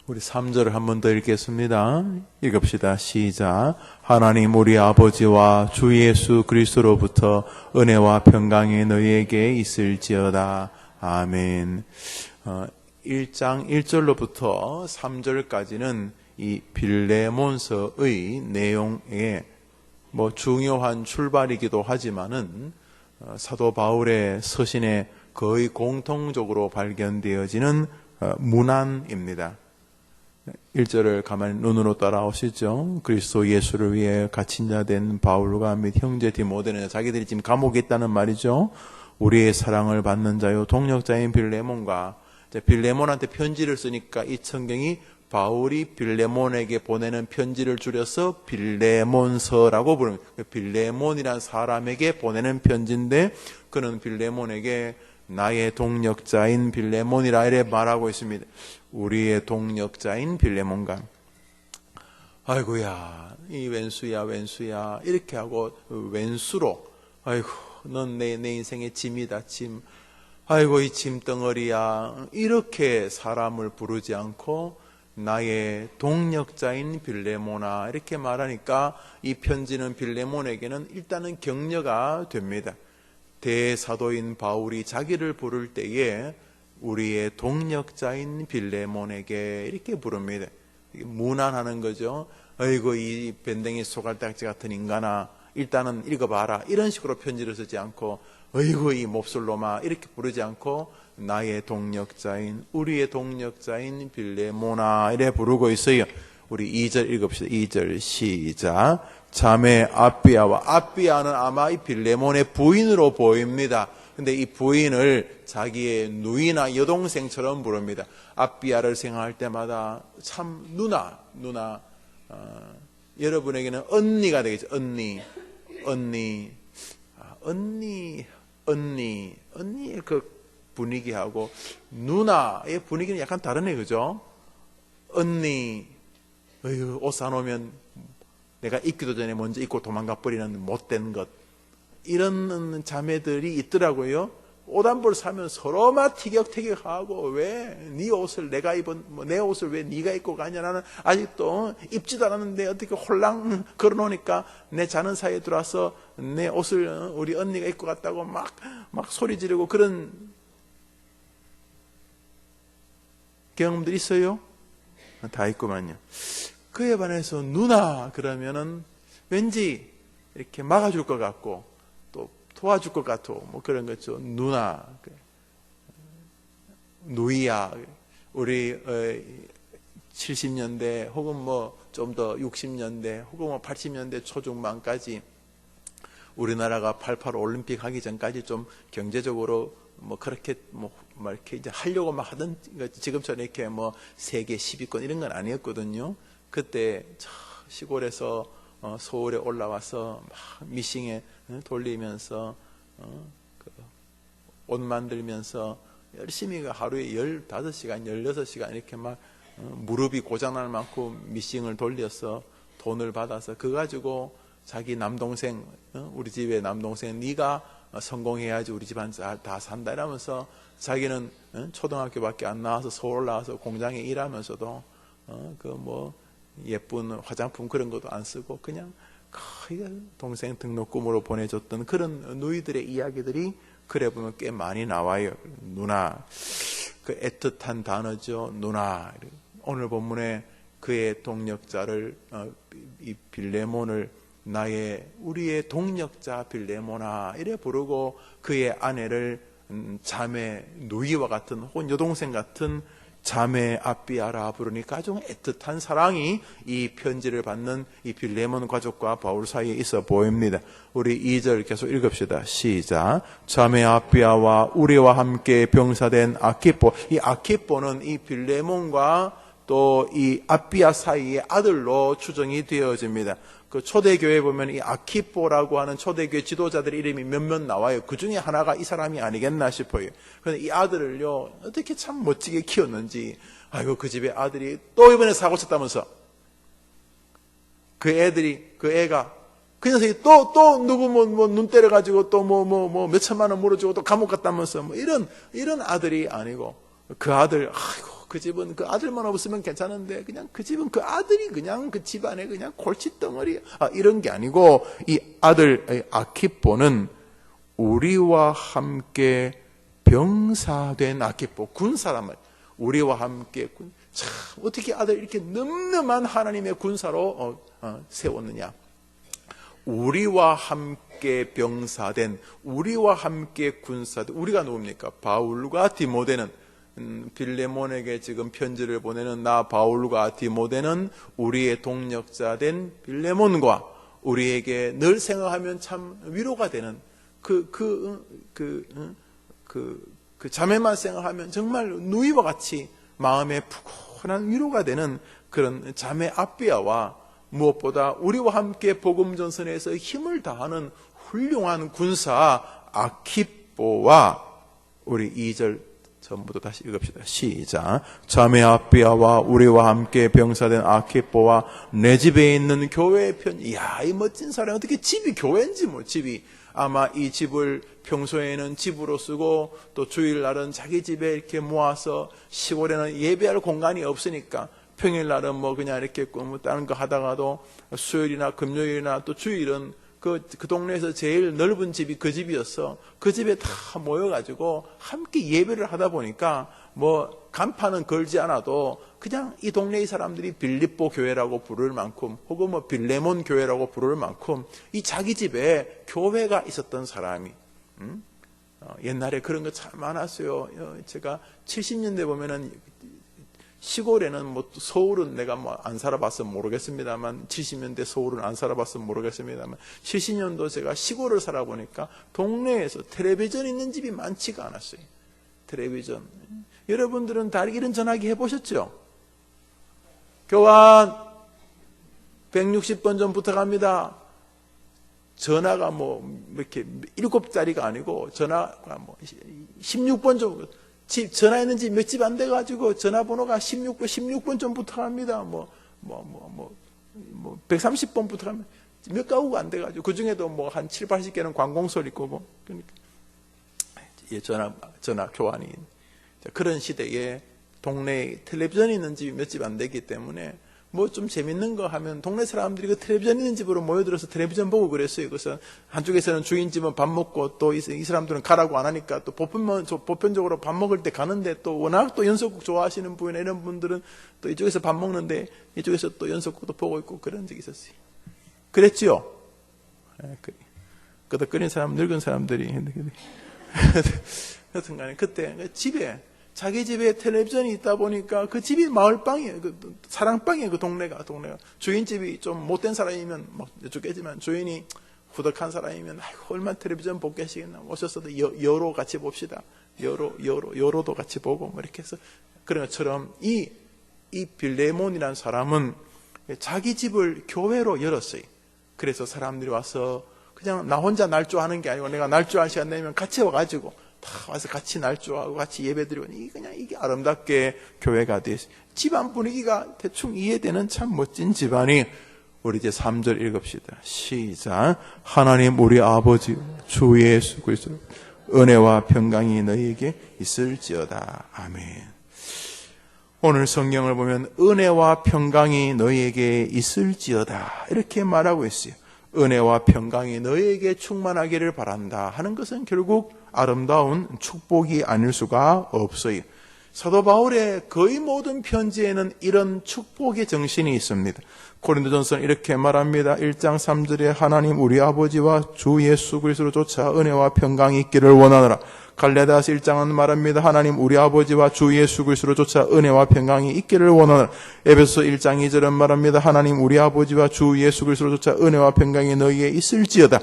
우리 3절을 한 번 더 읽겠습니다. 읽읍시다. 시작. 하나님 우리 아버지와 주 예수 그리스도로부터 은혜와 평강이 너희에게 있을지어다. 아멘. 1장 1절로부터 3절까지는 이 빌레몬서의 내용에 중요한 출발이기도 하지만은 사도 바울의 서신에 거의 공통적으로 발견되어지는 문안입니다. 1절을 가만히 눈으로 따라오시죠. 그리스도 예수를 위해 갇힌 자 된 바울과 및 형제 디모데는 자기들이 지금 감옥에 있다는 말이죠. 우리의 사랑을 받는 자요 동력자인 빌레몬과, 빌레몬한테 편지를 쓰니까 이 성경이 바울이 빌레몬에게 보내는 편지를 줄여서 빌레몬서라고 부릅니다. 빌레몬이라는 사람에게 보내는 편지인데 그는 빌레몬에게 나의 동력자인 빌레몬이라 이래 말하고 있습니다. 우리의 동력자인 빌레몬과, 아이고야 이 왼수야 이렇게 하고 왼수로, 아이고 넌 내 인생의 짐이다 짐, 아이고 이 짐덩어리야, 이렇게 사람을 부르지 않고 나의 동력자인 빌레몬아 이렇게 말하니까 이 편지는 빌레몬에게는 일단은 격려가 됩니다. 대사도인 바울이 자기를 부를 때에 우리의 동력자인 빌레몬에게 이렇게 부릅니다. 문안하는 거죠. 아이고 이 밴댕이 소갈딱지 같은 인간아, 일단은 읽어봐라, 이런 식으로 편지를 쓰지 않고 아이고 이 몹쓸놈아 이렇게 부르지 않고 나의 동력자인, 우리의 동력자인 빌레몬아 이래 부르고 있어요. 우리 2절 읽읍시다. 2절 시작. 자매 아비아와, 아비아는 아마 이 빌레몬의 부인으로 보입니다. 근데 이 부인을 자기의 누이나 여동생처럼 부릅니다. 아비아를 생각할 때마다 참 누나, 여러분에게는 언니가 되겠죠. 언니의 그 분위기하고 누나의 분위기는 약간 다르네, 그죠? 언니, 옷 사놓으면 내가 입기도 전에 먼저 입고 도망가 버리는 못된 것, 이런 자매들이 있더라고요. 옷 한 벌 사면 서로 막 티격태격하고, 왜 네 옷을 내가 입은, 내 옷을 왜 네가 입고 가냐, 나는 아직도 입지도 않았는데 어떻게 홀랑 걸어놓으니까 내 자는 사이에 들어와서 내 옷을 우리 언니가 입고 갔다고 막 소리 지르고, 그런 경험들 있어요? 다 있구만요. 그에 반해서 누나 그러면은 왠지 이렇게 막아줄 것 같고 또 도와줄 것 같고 그런 거죠. 누나, 누이야. 우리 70년대 혹은 좀 더 60년대 혹은 80년대 초중반까지 우리나라가 88 올림픽 하기 전까지 좀 경제적으로 그렇게 이렇게 이제 하려고 하던, 지금처럼 이렇게 세계 10위권 이런 건 아니었거든요. 그때 시골에서 서울에 올라와서 막 미싱에 돌리면서 옷 만들면서 열심히 하루에 15시간, 16시간 이렇게 막 무릎이 고장날 만큼 미싱을 돌려서 돈을 받아서 그거 가지고 자기 남동생, 우리 집의 남동생, 네가 성공해야지 우리 집안 다 산다 이러면서 자기는 초등학교밖에 안 나와서 서울 올라와서 공장에 일하면서도 예쁜 화장품 그런 것도 안 쓰고 그냥 거의 동생 등록금으로 보내줬던 그런 누이들의 이야기들이 그래 보면 꽤 많이 나와요. 누나, 그 애틋한 단어죠. 누나. 오늘 본문에 그의 동력자를, 이 빌레몬을 우리의 동력자 빌레몬아 이래 부르고, 그의 아내를 자매, 누이와 같은 혹은 여동생 같은 자매 아비아라 부르니까 아주 애틋한 사랑이 이 편지를 받는 이 빌레몬 가족과 바울 사이에 있어 보입니다. 우리 2절 계속 읽읍시다. 시작. 자매 아비아와 우리와 함께 병사된 아키포. 이 아키포는 이 빌레몬과 또 이 아비아 사이의 아들로 추정이 되어집니다. 그 초대교회에 보면 이 아키포라고 하는 초대교회 지도자들의 이름이 몇몇 나와요. 그 중에 하나가 이 사람이 아니겠나 싶어요. 그런데 이 아들을요, 어떻게 참 멋지게 키웠는지. 아이고, 그 집에 아들이 또 이번에 사고 쳤다면서. 그 애가, 그 녀석이 또 누구 눈 때려가지고 또 몇 천만 원 물어주고 또 감옥 갔다면서 이런 아들이 아니고, 그 아들, 아이고, 그 집은 그 아들만 없으면 괜찮은데 그냥 그 집은 그 아들이 그냥 그 집안에 그냥 골칫덩어리 이런 게 아니고 이 아들 아키뽀는 우리와 함께 병사된 아키뽀 군사란 말이에요. 우리와 함께 참 어떻게 아들 이렇게 늠름한 하나님의 군사로 세웠느냐. 우리와 함께 병사된 우리와 함께 군사된 우리가 누굽니까? 바울과 디모데는 빌레몬에게 지금 편지를 보내는 나 바울과 디모데는 우리의 동력자된 빌레몬과 우리에게 늘 생각하면 참 위로가 되는 그 자매만 생각하면 정말 누이와 같이 마음에 푸근한 위로가 되는 그런 자매 아비아와 무엇보다 우리와 함께 복음 전선에서 힘을 다하는 훌륭한 군사 아키뽀와 우리 2절 전부터 다시 읽읍시다. 시작. 자매 아비아와 우리와 함께 병사된 아키뽀와 내 집에 있는 교회의 편. 이야, 이 멋진 사람 어떻게 집이 교회인지 뭐 집이 아마 이 집을 평소에는 집으로 쓰고 또 주일날은 자기 집에 이렇게 모아서 시골에는 예배할 공간이 없으니까 평일날은 뭐 그냥 이렇게 뭐 다른 거 하다가도 수요일이나 금요일이나 또 주일은 그 동네에서 제일 넓은 집이 그 집이었어. 그 집에 다 모여가지고 함께 예배를 하다 보니까 뭐 간판은 걸지 않아도 그냥 이 동네의 사람들이 빌립보 교회라고 부를 만큼 혹은 뭐 빌레몬 교회라고 부를 만큼 이 자기 집에 교회가 있었던 사람이 옛날에 그런 거 참 많았어요. 제가 70년대 보면은 시골에는 뭐 서울은 내가 뭐 안 살아봐서 모르겠습니다만 70년대 서울은 안 살아봐서 모르겠습니다만 70년도 제가 시골을 살아보니까 동네에서 텔레비전 있는 집이 많지가 않았어요. 텔레비전. 여러분들은 다 이런 전화기 해보셨죠? 교환 160번 좀 부탁합니다. 전화가 뭐 이렇게 7자리가 아니고 전화가 뭐 16번 좀 집 전화했는지 몇 집 안 돼가지고 전화번호가 16번 좀 부탁합니다. 130번 부탁합니다. 몇 가구가 안 돼가지고 그 중에도 뭐 한 7, 80개는 관공서일 거고 그러니까 전화 교환이 그런 시대에 동네에 텔레비전이 있는 집이 몇 집 안 되기 때문에 뭐 좀 재밌는 거 하면 동네 사람들이 그 텔레비전 있는 집으로 모여들어서 텔레비전 보고 그랬어요. 그래서 한쪽에서는 주인집은 밥 먹고 또 이 사람들은 가라고 안 하니까 또 보편적으로 밥 먹을 때 가는데 또 워낙 또 연속극 좋아하시는 분이나 이런 분들은 또 이쪽에서 밥 먹는데 이쪽에서 또 연속극도 보고 있고 그런 적이 있었어요. 그랬지요? 끄덕거리는 사람, 늙은 사람들이. 여튼 간에 그때 집에 자기 집에 텔레비전이 있다 보니까 그 집이 마을방이에요. 그 사랑방이에요. 그 동네가. 주인집이 좀 못된 사람이면 막 여쭙겠지만 주인이 후덕한 사람이면 아이고 얼마나 텔레비전 보겠시겠나. 오셨어도 여로 같이 봅시다. 여로도 같이 보고 뭐 이렇게 해서 그런 것처럼 이 빌레몬이라는 사람은 자기 집을 교회로 열었어요. 그래서 사람들이 와서 그냥 나 혼자 날조하는 게 아니고 내가 날조할 시간 내면 같이 와가지고 다 와서 같이 날조하고 같이 예배드리고 그냥 이게 아름답게 교회가 됐어요. 집안 분위기가 대충 이해되는 참 멋진 집안이 우리 이제 3절 읽읍시다. 시작. 하나님 우리 아버지 주 예수 그리스도 은혜와 평강이 너희에게 있을지어다. 아멘. 오늘 성경을 보면 은혜와 평강이 너희에게 있을지어다 이렇게 말하고 있어요. 은혜와 평강이 너희에게 충만하기를 바란다 하는 것은 결국 아름다운 축복이 아닐 수가 없어요. 사도 바울의 거의 모든 편지에는 이런 축복의 정신이 있습니다. 고린도전서는 이렇게 말합니다. 1장 3절에 하나님 우리 아버지와 주 예수 그리스도로 쫓아 은혜와 평강이 있기를 원하노라. 갈라디아서 1장은 말합니다. 하나님 우리 아버지와 주 예수 그리스도로 쫓아 은혜와 평강이 있기를 원하노라. 에베소서 1장 2절은 말합니다. 하나님 우리 아버지와 주 예수 그리스도로 쫓아 은혜와 평강이 너희에 있을지어다.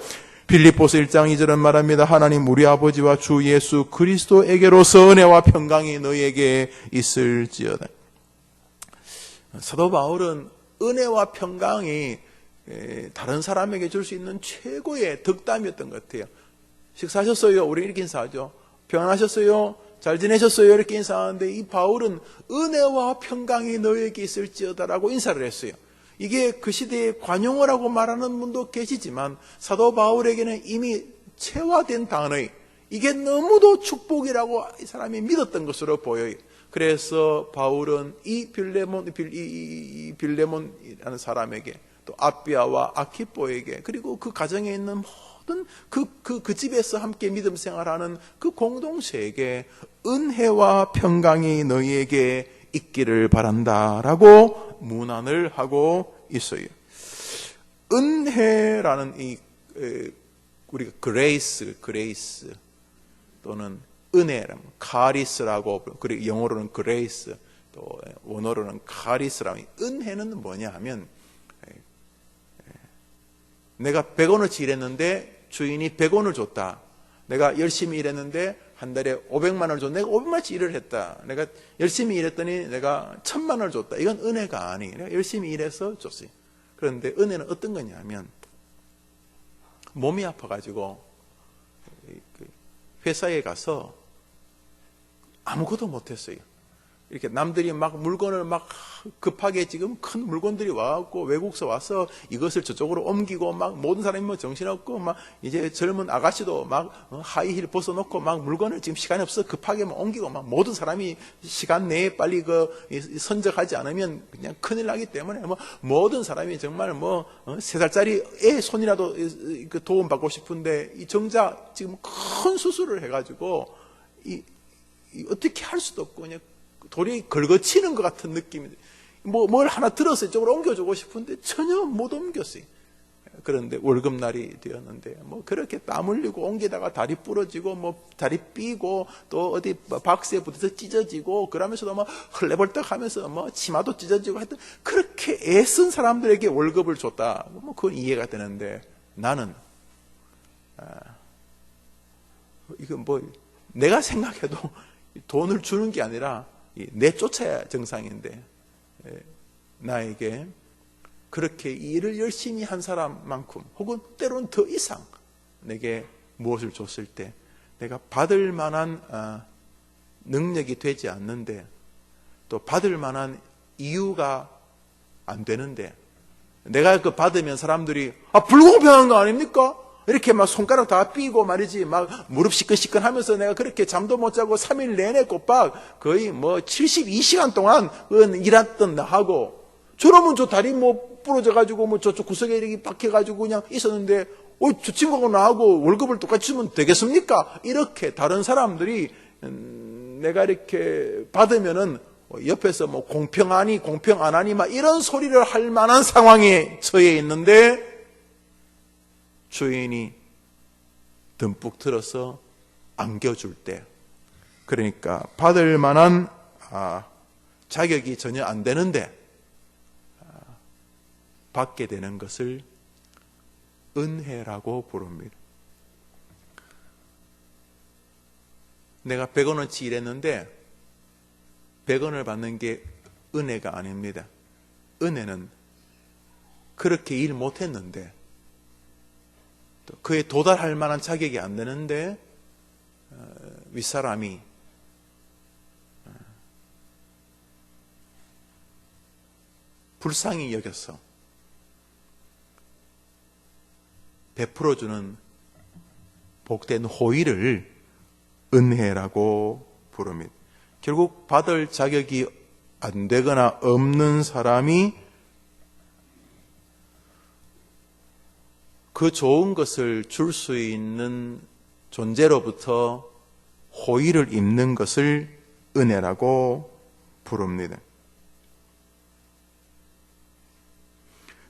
빌립보서 1장 2절은 말합니다. 하나님 우리 아버지와 주 예수 그리스도에게로서 은혜와 평강이 너희에게 있을지어다. 사도 바울은 은혜와 평강이 다른 사람에게 줄 수 있는 최고의 덕담이었던 것 같아요. 식사하셨어요? 우리 이렇게 인사하죠. 평안하셨어요? 잘 지내셨어요? 이렇게 인사하는데 이 바울은 은혜와 평강이 너희에게 있을지어다라고 인사를 했어요. 이게 그 시대에 관용어라고 말하는 분도 계시지만 사도 바울에게는 이미 체화된 단어예요. 이게 너무도 축복이라고 이 사람이 믿었던 것으로 보여요. 그래서 바울은 이 빌레몬이라는 사람에게 또 아비아와 아키포에게 그리고 그 가정에 있는 모든 그 집에서 함께 믿음 생활하는 그 공동체에게 은혜와 평강이 너희에게 있기를 바란다라고 문안을 하고 있어요. 은혜라는 우리가 그레이스 또는 은혜라면 카리스라고, 그리고 영어로는 그레이스, 또 원어로는 카리스라면, 은혜는 뭐냐 하면 내가 100원어치 일했는데 주인이 100원을 줬다. 내가 열심히 일했는데 한 달에 500만 원을 줬다. 내가 500만원치 일을 했다. 내가 열심히 일했더니 내가 1000만 원을 줬다. 이건 은혜가 아니에요. 내가 열심히 일해서 줬어요. 그런데 은혜는 어떤 거냐면 몸이 아파가지고 회사에 가서 아무것도 못했어요. 이렇게 남들이 막 물건을 막 급하게 지금 큰 물건들이 와갖고 외국서 와서 이것을 저쪽으로 옮기고 막 모든 사람이 뭐 정신없고 막 이제 젊은 아가씨도 막 하이힐 벗어놓고 막 물건을 지금 시간이 없어 급하게 막 옮기고 막 모든 사람이 시간 내에 빨리 선적하지 않으면 그냥 큰일 나기 때문에 뭐 모든 사람이 정말 뭐 3살짜리 애 손이라도 도움 받고 싶은데 이 정작 지금 큰 수술을 해가지고 어떻게 할 수도 없고 그냥 돌이 긁어치는 것 같은 느낌이, 뭘 하나 들어서 이쪽으로 옮겨주고 싶은데 전혀 못 옮겼어요. 그런데 월급날이 되었는데, 그렇게 땀 흘리고 옮기다가 다리 부러지고, 다리 삐고, 또 어디 박스에 붙어서 찢어지고, 그러면서도 헐레벌떡 하면서 치마도 찢어지고 하여튼, 그렇게 애쓴 사람들에게 월급을 줬다. 그건 이해가 되는데, 나는, 이거 내가 생각해도 돈을 주는 게 아니라, 내쫓아야 정상인데 나에게 그렇게 일을 열심히 한 사람만큼 혹은 때로는 더 이상 내게 무엇을 줬을 때 내가 받을 만한 능력이 되지 않는데 또 받을 만한 이유가 안 되는데 내가 받으면 사람들이 불공평한 거 아닙니까? 이렇게 막 손가락 다 삐고 말이지, 막 무릎 시끈시끈 하면서 내가 그렇게 잠도 못 자고 3일 내내 꼬박 거의 72시간 동안 일했던 나하고, 저러면 저 다리 부러져가지고 저쪽 구석에 이렇게 박혀가지고 그냥 있었는데, 저 친구하고 나하고 월급을 똑같이 주면 되겠습니까? 이렇게 다른 사람들이 내가 이렇게 받으면은 옆에서 공평하니, 공평 안 하니, 막 이런 소리를 할 만한 상황에 처해 있는데, 주인이 듬뿍 들어서 안겨줄 때, 그러니까 받을 만한 자격이 전혀 안 되는데 받게 되는 것을 은혜라고 부릅니다. 내가 100원어치 일했는데 100원을 받는 게 은혜가 아닙니다. 은혜는 그렇게 일 못했는데 그에 도달할 만한 자격이 안 되는데 윗사람이 불쌍히 여겨서 베풀어주는 복된 호의를 은혜라고 부릅니다. 결국 받을 자격이 안 되거나 없는 사람이 그 좋은 것을 줄 수 있는 존재로부터 호의를 입는 것을 은혜라고 부릅니다.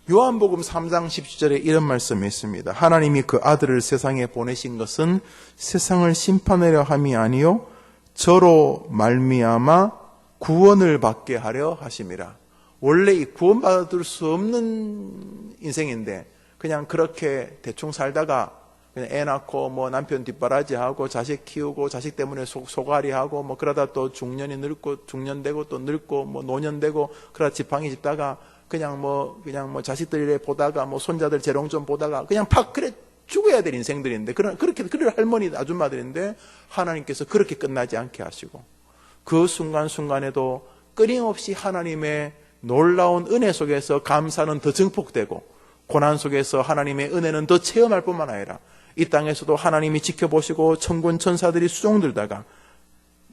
요한복음 3장 17절에 이런 말씀이 있습니다. 하나님이 그 아들을 세상에 보내신 것은 세상을 심판하려 함이 아니요 저로 말미암아 구원을 받게 하려 하심이라. 원래 이 구원받을 수 없는 인생인데 그냥 그렇게 대충 살다가 그냥 애 낳고 남편 뒷바라지하고 자식 키우고 자식 때문에 소갈이하고 그러다 또 중년이 늙고 중년되고 또 늙고 노년되고 그러다 지팡이 짚다가 그냥 자식들 보다가 손자들 재롱 좀 보다가 그냥 그래 죽어야 될 인생들인데 그렇게 그럴 할머니 아줌마들인데 하나님께서 그렇게 끝나지 않게 하시고 그 순간순간에도 끊임없이 하나님의 놀라운 은혜 속에서 감사는 더 증폭되고 고난 속에서 하나님의 은혜는 더 체험할 뿐만 아니라 이 땅에서도 하나님이 지켜보시고 천군 천사들이 수종들다가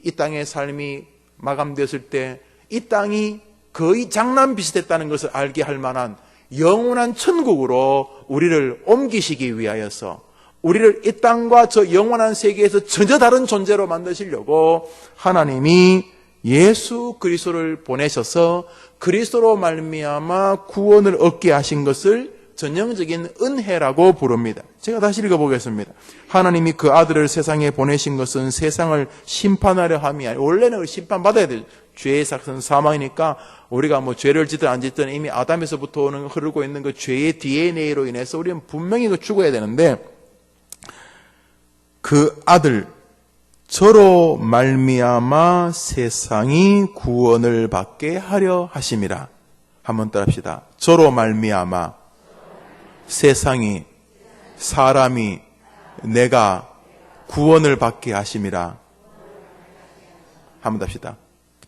이 땅의 삶이 마감되었을 때 이 땅이 거의 장난 비슷했다는 것을 알게 할 만한 영원한 천국으로 우리를 옮기시기 위하여서 우리를 이 땅과 저 영원한 세계에서 전혀 다른 존재로 만드시려고 하나님이 예수 그리스도를 보내셔서 그리스도로 말미암아 구원을 얻게 하신 것을 전형적인 은혜라고 부릅니다. 제가 다시 읽어보겠습니다. 하나님이 그 아들을 세상에 보내신 것은 세상을 심판하려 함이 아니라, 원래는 심판받아야 돼요. 죄의 삭은 사망이니까 우리가 뭐 죄를 짓든 안 짓든 이미 아담에서부터 흐르고 있는 그 죄의 DNA로 인해서 우리는 분명히 죽어야 되는데, 그 아들 저로 말미암아 세상이 구원을 받게 하려 하심이라. 한번 따라합시다. 저로 말미암아 세상이, 사람이, 내가 구원을 받게 하심이라. 한번 더 합시다.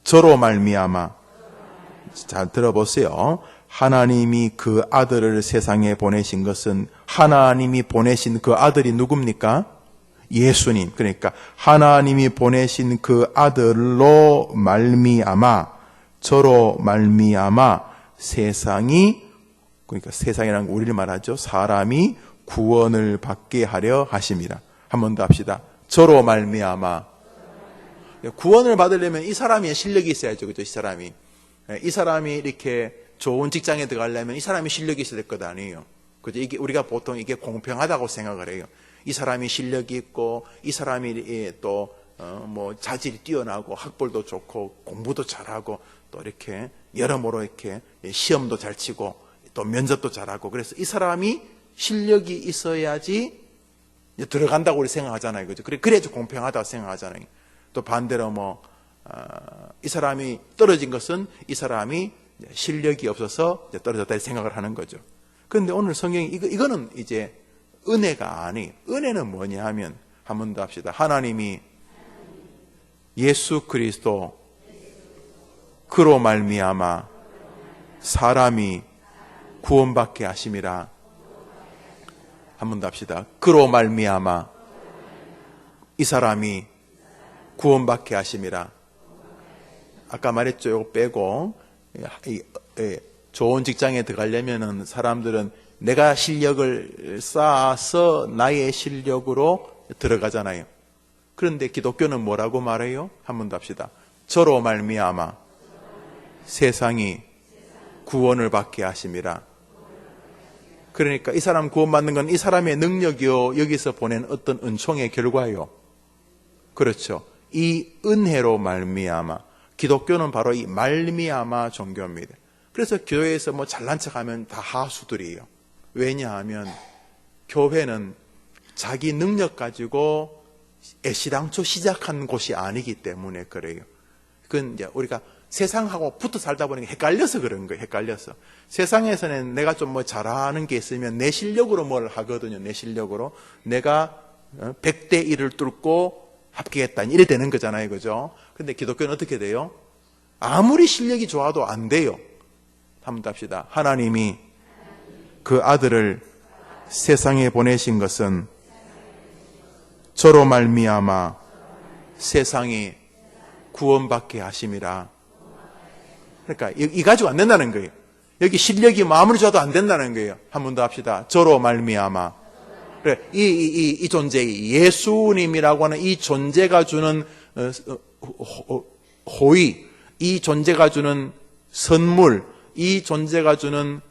저로 말미암아. 잘 들어보세요. 하나님이 그 아들을 세상에 보내신 것은, 하나님이 보내신 그 아들이 누굽니까? 예수님. 그러니까 하나님이 보내신 그 아들로 말미암아, 저로 말미암아 세상이, 그러니까 세상이라는 거 우리를 말하죠. 사람이 구원을 받게 하려 하심이라. 한 번 더 합시다. 저로 말미암아. 구원을 받으려면 이 사람이 실력이 있어야죠. 그죠? 이 사람이 이렇게 좋은 직장에 들어가려면 이 사람이 실력이 있어야 될 것 아니에요. 그죠? 이게 우리가 보통 이게 공평하다고 생각을 해요. 이 사람이 실력이 있고, 이 사람이 또 뭐 자질이 뛰어나고, 학벌도 좋고, 공부도 잘하고, 또 이렇게 여러모로 이렇게 시험도 잘 치고, 또 면접도 잘하고, 그래서 이 사람이 실력이 있어야지 들어간다고 우리 생각하잖아요. 그죠? 그래야지 공평하다고 생각하잖아요. 또 반대로 이 사람이 떨어진 것은 이 사람이 실력이 없어서 떨어졌다 생각을 하는 거죠. 그런데 오늘 성경이 이거는 이제 은혜가 아니에요. 은혜는 뭐냐 하면, 한 번 더 합시다. 하나님이 예수 그리스도 그로 말미암아 사람이 구원받게 하심이라. 한 번 더 합시다. 그로 말미암아 이 사람이 구원받게 하심이라. 아까 말했죠. 이거 빼고, 좋은 직장에 들어가려면은 사람들은 내가 실력을 쌓아서 나의 실력으로 들어가잖아요. 그런데 기독교는 뭐라고 말해요? 한 번 더 합시다. 저로 말미암아 세상이 구원을 받게 하심이라. 그러니까 이 사람 구원받는 건 이 사람의 능력이요, 여기서 보낸 어떤 은총의 결과요. 그렇죠. 이 은혜로 말미암아. 기독교는 바로 이 말미암아 종교입니다. 그래서 교회에서 뭐 잘난 척하면 다 하수들이에요. 왜냐하면 교회는 자기 능력 가지고 애시당초 시작한 곳이 아니기 때문에 그래요. 그건 이제 우리가 세상하고 붙어 살다 보니까 헷갈려서 그런 거예요. 헷갈려서. 세상에서는 내가 좀 뭐 잘하는 게 있으면 내 실력으로 뭘 하거든요. 내 실력으로. 내가 100대 1을 뚫고 합격했다. 이래 되는 거잖아요. 그죠? 근데 기독교는 어떻게 돼요? 아무리 실력이 좋아도 안 돼요. 한번 답시다. 하나님이 그 아들을 세상에 보내신 것은 저로 말미암아 세상이 구원받게 하심이라. 그러니까 이 가지고 안 된다는 거예요. 여기 실력이 아무리 좋아도 안 된다는 거예요. 한 번 더 합시다. 저로 말미암아. 그래, 이 존재, 예수님이라고 하는 이 존재가 주는 호의, 이 존재가 주는 선물, 이 존재가 주는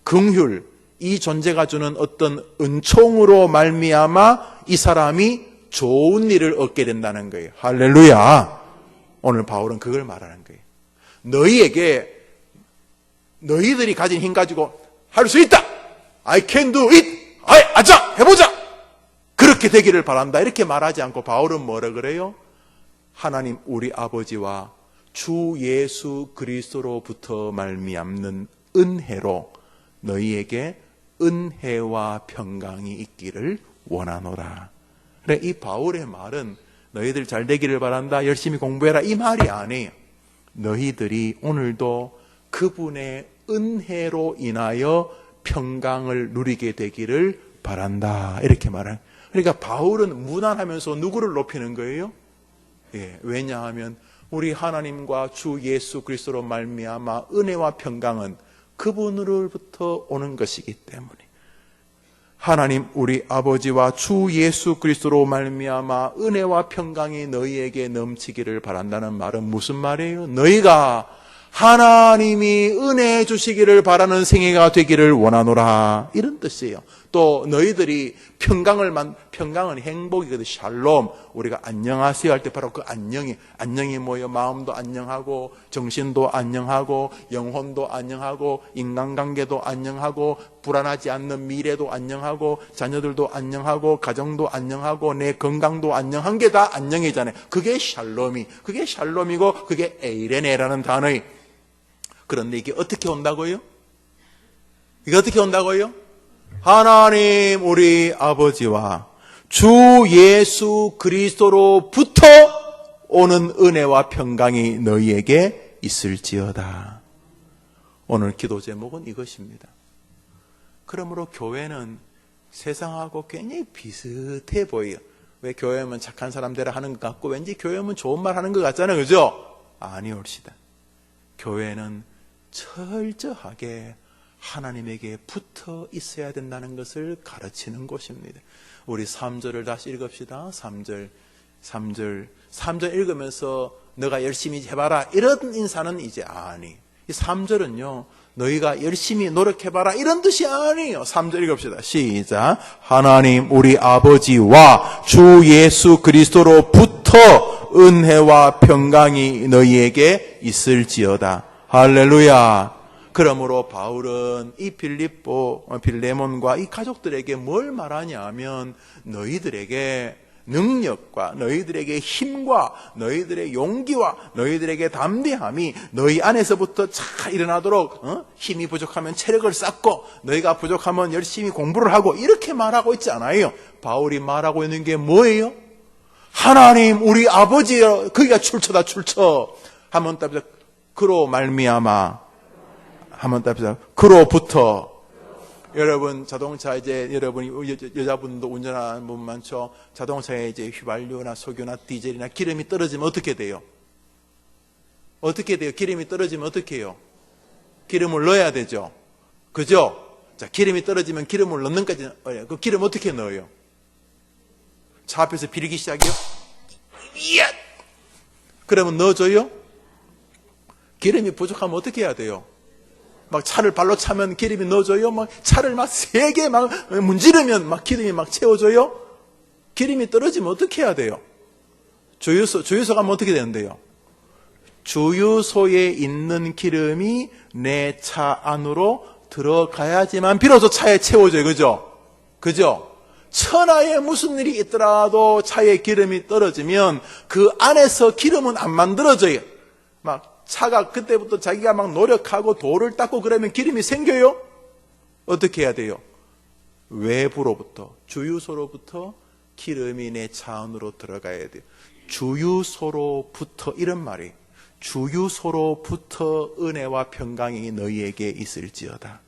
긍휼, 이 존재가 주는 어떤 은총으로 말미암아 이 사람이 좋은 일을 얻게 된다는 거예요. 할렐루야. 오늘 바울은 그걸 말하는 거예요. 너희들이 가진 힘 가지고 할 수 있다. I can do it. 아자 해보자. 그렇게 되기를 바란다. 이렇게 말하지 않고 바울은 뭐라 그래요? 하나님 우리 아버지와 주 예수 그리스도로부터 말미암는 은혜로 너희에게 은혜와 평강이 있기를 원하노라. 그래, 이 바울의 말은 너희들 잘 되기를 바란다, 열심히 공부해라, 이 말이 아니에요. 너희들이 오늘도 그분의 은혜로 인하여 평강을 누리게 되기를 바란다. 이렇게 말하는. 그러니까 바울은 무난하면서 누구를 높이는 거예요? 예, 왜냐하면 우리 하나님과 주 예수 그리스도로 말미암아 은혜와 평강은 그분으로부터 오는 것이기 때문에 하나님 우리 아버지와 주 예수 그리스도로 말미암아 은혜와 평강이 너희에게 넘치기를 바란다는 말은 무슨 말이에요? 너희가 하나님이 은혜 주시기를 바라는 생애가 되기를 원하노라, 이런 뜻이에요. 또 너희들이 평강은 행복이거든. 샬롬. 우리가 안녕하세요 할 때 바로 그 안녕이 뭐예요? 마음도 안녕하고 정신도 안녕하고 영혼도 안녕하고 인간관계도 안녕하고 불안하지 않는 미래도 안녕하고 자녀들도 안녕하고 가정도 안녕하고 내 건강도 안녕한 게 다 안녕이잖아요. 그게 샬롬이고 그게 에이레네라는 단어예요. 그런데 이게 어떻게 온다고요? 하나님 우리 아버지와 주 예수 그리스도로부터 오는 은혜와 평강이 너희에게 있을지어다. 오늘 기도 제목은 이것입니다. 그러므로 교회는 세상하고 굉장히 비슷해 보여요. 왜 교회면 착한 사람 되라 하는 것 같고 왠지 교회면 좋은 말 하는 것 같잖아요. 그죠? 아니올시다. 교회는 철저하게 하나님에게 붙어 있어야 된다는 것을 가르치는 곳입니다. 우리 3절을 다시 읽읍시다. 3절 읽으면서 너가 열심히 해봐라 이런 인사는 이제 아니. 이 3절은요 너희가 열심히 노력해봐라 이런 뜻이 아니에요. 3절 읽읍시다. 시작. 하나님 우리 아버지와 주 예수 그리스도로부터 은혜와 평강이 너희에게 있을지어다. 할렐루야. 그러므로 바울은 이 빌레몬과 이 가족들에게 뭘 말하냐 하면 너희들에게 능력과 너희들에게 힘과 너희들의 용기와 너희들에게 담대함이 너희 안에서부터 잘 일어나도록 힘이 부족하면 체력을 쌓고 너희가 부족하면 열심히 공부를 하고 이렇게 말하고 있지 않아요. 바울이 말하고 있는 게 뭐예요? 하나님 우리 아버지여 거기가 출처다. 출처. 한번 답변 그로 말미암아 한번 답변 그로부터. 여러분 자동차 이제 여러분이 여자분도 운전하는 분 많죠. 자동차에 이제 휘발유나 석유나 디젤이나 기름이 떨어지면 어떻게 돼요? 기름이 떨어지면 어떻게 해요? 기름을 넣어야 되죠. 그죠? 자, 기름이 떨어지면 기름을 넣는 까지는 그 기름 어떻게 넣어요? 차 앞에서 비리기 시작해요? 이야! 그러면 넣어줘요? 기름이 부족하면 어떻게 해야 돼요? 막 차를 발로 차면 기름이 넣어줘요? 막 차를 막 세게 막 문지르면 막 기름이 막 채워줘요? 기름이 떨어지면 어떻게 해야 돼요? 주유소 가면 어떻게 되는데요? 주유소에 있는 기름이 내 차 안으로 들어가야지만 비로소 차에 채워져요. 그죠? 천하에 무슨 일이 있더라도 차에 기름이 떨어지면 그 안에서 기름은 안 만들어져요. 막 차가 그때부터 자기가 막 노력하고 돌을 닦고 그러면 기름이 생겨요? 어떻게 해야 돼요? 외부로부터, 주유소로부터 기름이 내 차 안으로 들어가야 돼요. 주유소로부터 이런 말이 주유소로부터 은혜와 평강이 너희에게 있을지어다.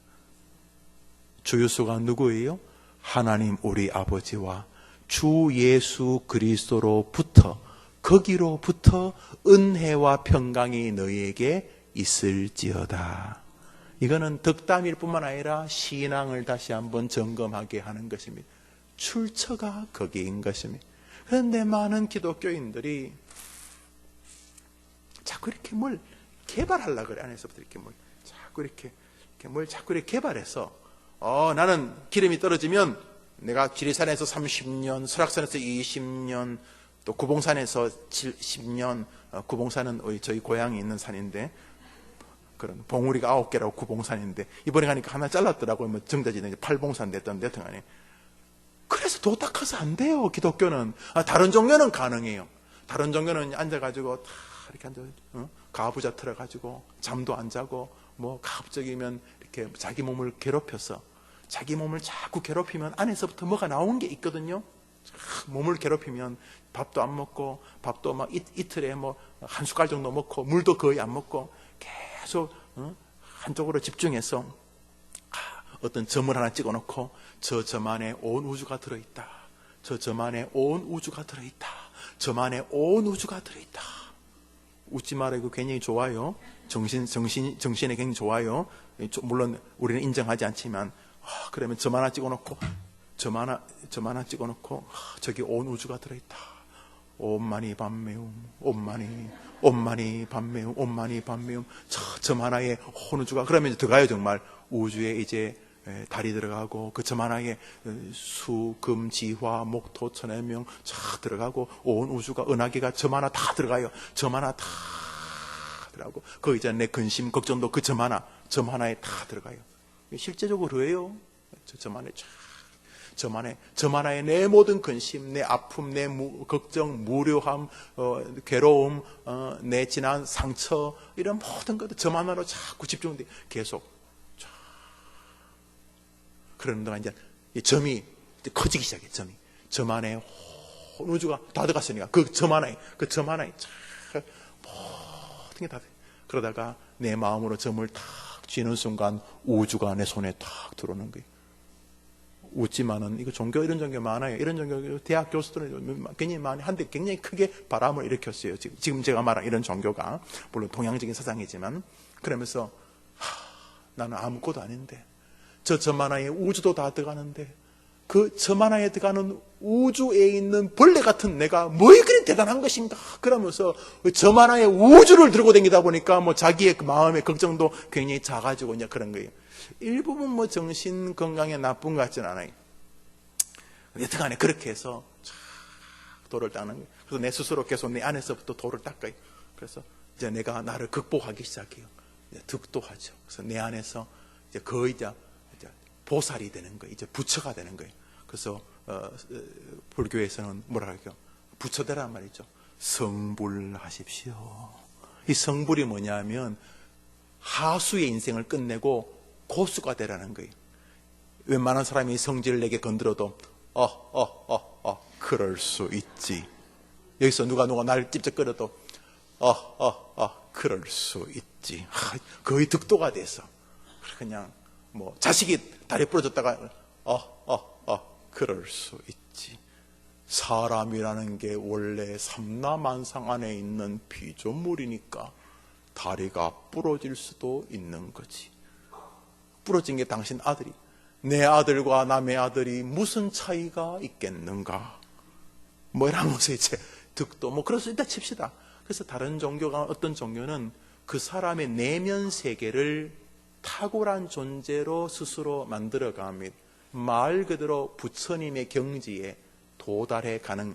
주유소가 누구예요? 하나님 우리 아버지와 주 예수 그리스도로부터 거기로부터 은혜와 평강이 너희에게 있을지어다. 이거는 덕담일 뿐만 아니라 신앙을 다시 한번 점검하게 하는 것입니다. 출처가 거기인 것입니다. 그런데 많은 기독교인들이 자꾸 이렇게 뭘 개발하려고 그래. 안에서부터 이렇게 뭘 자꾸 이렇게 개발해서 나는 기름이 떨어지면 내가 지리산에서 30년, 설악산에서 20년, 또 구봉산에서 10년, 구봉산은 저희 고향이 있는 산인데, 그런 봉우리가 9개라고 구봉산인데, 이번에 가니까 하나 잘랐더라고요. 뭐 정자지는 팔봉산 됐던 여튼간에. 그래서 도닥해서 안 돼요, 기독교는. 다른 종교는 가능해요. 다른 종교는 앉아가지고, 다 이렇게 가부좌 틀어가지고, 잠도 안 자고, 뭐, 가급적이면 이렇게 자기 몸을 괴롭혀서, 자기 몸을 자꾸 괴롭히면 안에서부터 뭐가 나오는 게 있거든요. 몸을 괴롭히면 밥도 안 먹고, 밥도 막 이틀에 뭐 한 숟갈 정도 먹고, 물도 거의 안 먹고, 계속 한쪽으로 집중해서 어떤 점을 하나 찍어놓고, 저 점 안에 온 우주가 들어있다. 저 점 안에 온 우주가 들어있다. 점 안에 온 우주가 들어있다. 웃지 마라 이거 굉장히 좋아요. 정신에 굉장히 좋아요. 물론 우리는 인정하지 않지만, 그러면 점 하나 찍어놓고, 점 하나 찍어놓고, 저기 온 우주가 들어있다. 온만이 밤매움, 온만이 밤매움, 점 하나에 온 우주가, 그러면 이제 들어가요, 정말. 우주에 이제 달이 들어가고, 그 점 하나에 수, 금, 지화, 목, 토, 천해명 쫙 들어가고, 온 우주가, 은하계가 점 하나 다 들어가요. 점 하나 다 들어가고, 그 이제 내 근심, 걱정도 그 점 하나에 다 들어가요. 실제적으로 그래요. 점 안에 쫙. 점 하나에 내 모든 근심, 내 아픔, 내 걱정, 무료함, 괴로움, 내 지난 상처, 이런 모든 것들 점 하나로 자꾸 집중돼. 계속. 그러는 동안 이제 점이 커지기 시작해, 점이. 점 안에 온 우주가 다 들어갔으니까, 그 점 하나에 쫙, 모든 게 다 돼. 그러다가 내 마음으로 점을 탁 쥐는 순간 우주가 내 손에 탁 들어오는 거예요. 웃지만은, 이거 종교, 이런 종교 많아요. 이런 종교, 대학 교수들은 굉장히 많이, 한데 굉장히 크게 바람을 일으켰어요. 지금 제가 말한 이런 종교가. 물론 동양적인 사상이지만. 그러면서, 나는 아무것도 아닌데, 저 점 하나에 우주도 다 들어가는데, 그 점 하나에 들어가는 우주에 있는 벌레 같은 내가 뭐에 그리 대단한 것인가? 그러면서 점 하나에 우주를 들고 다니다 보니까 뭐 자기의 그 마음의 걱정도 굉장히 작아지고 이제 그런 거예요. 일부분 뭐 정신 건강에 나쁜 것 같지는 않아요. 여튼간에 그렇게 해서 돌을 닦는 거예요. 그래서 내 스스로 계속 내 안에서부터 돌을 닦아요. 그래서 이제 내가 나를 극복하기 시작해요. 이제 득도하죠. 그래서 내 안에서 이제 거의 이제 보살이 되는 거예요. 이제 부처가 되는 거예요. 그래서 불교에서는 뭐라 할까요? 부처대란 말이죠. 성불하십시오. 이 성불이 뭐냐면 하수의 인생을 끝내고 고수가 되라는 거예요. 웬만한 사람이 성질을 내게 건드려도 그럴 수 있지. 여기서 누가 날 찝쩍거려도 그럴 수 있지. 거의 득도가 돼서 그냥 뭐 자식이 다리 부러졌다가 그럴 수 있지. 사람이라는 게 원래 삼라만상 안에 있는 피조물이니까 다리가 부러질 수도 있는 거지. 부러진 게 당신 아들이, 내 아들과 남의 아들이 무슨 차이가 있겠는가? 뭐 이러면서 이제 득도 뭐 그럴 수 있다 칩시다. 그래서 다른 종교가, 어떤 종교는 그 사람의 내면 세계를 탁월한 존재로 스스로 만들어가며 말 그대로 부처님의 경지에 도달해 가는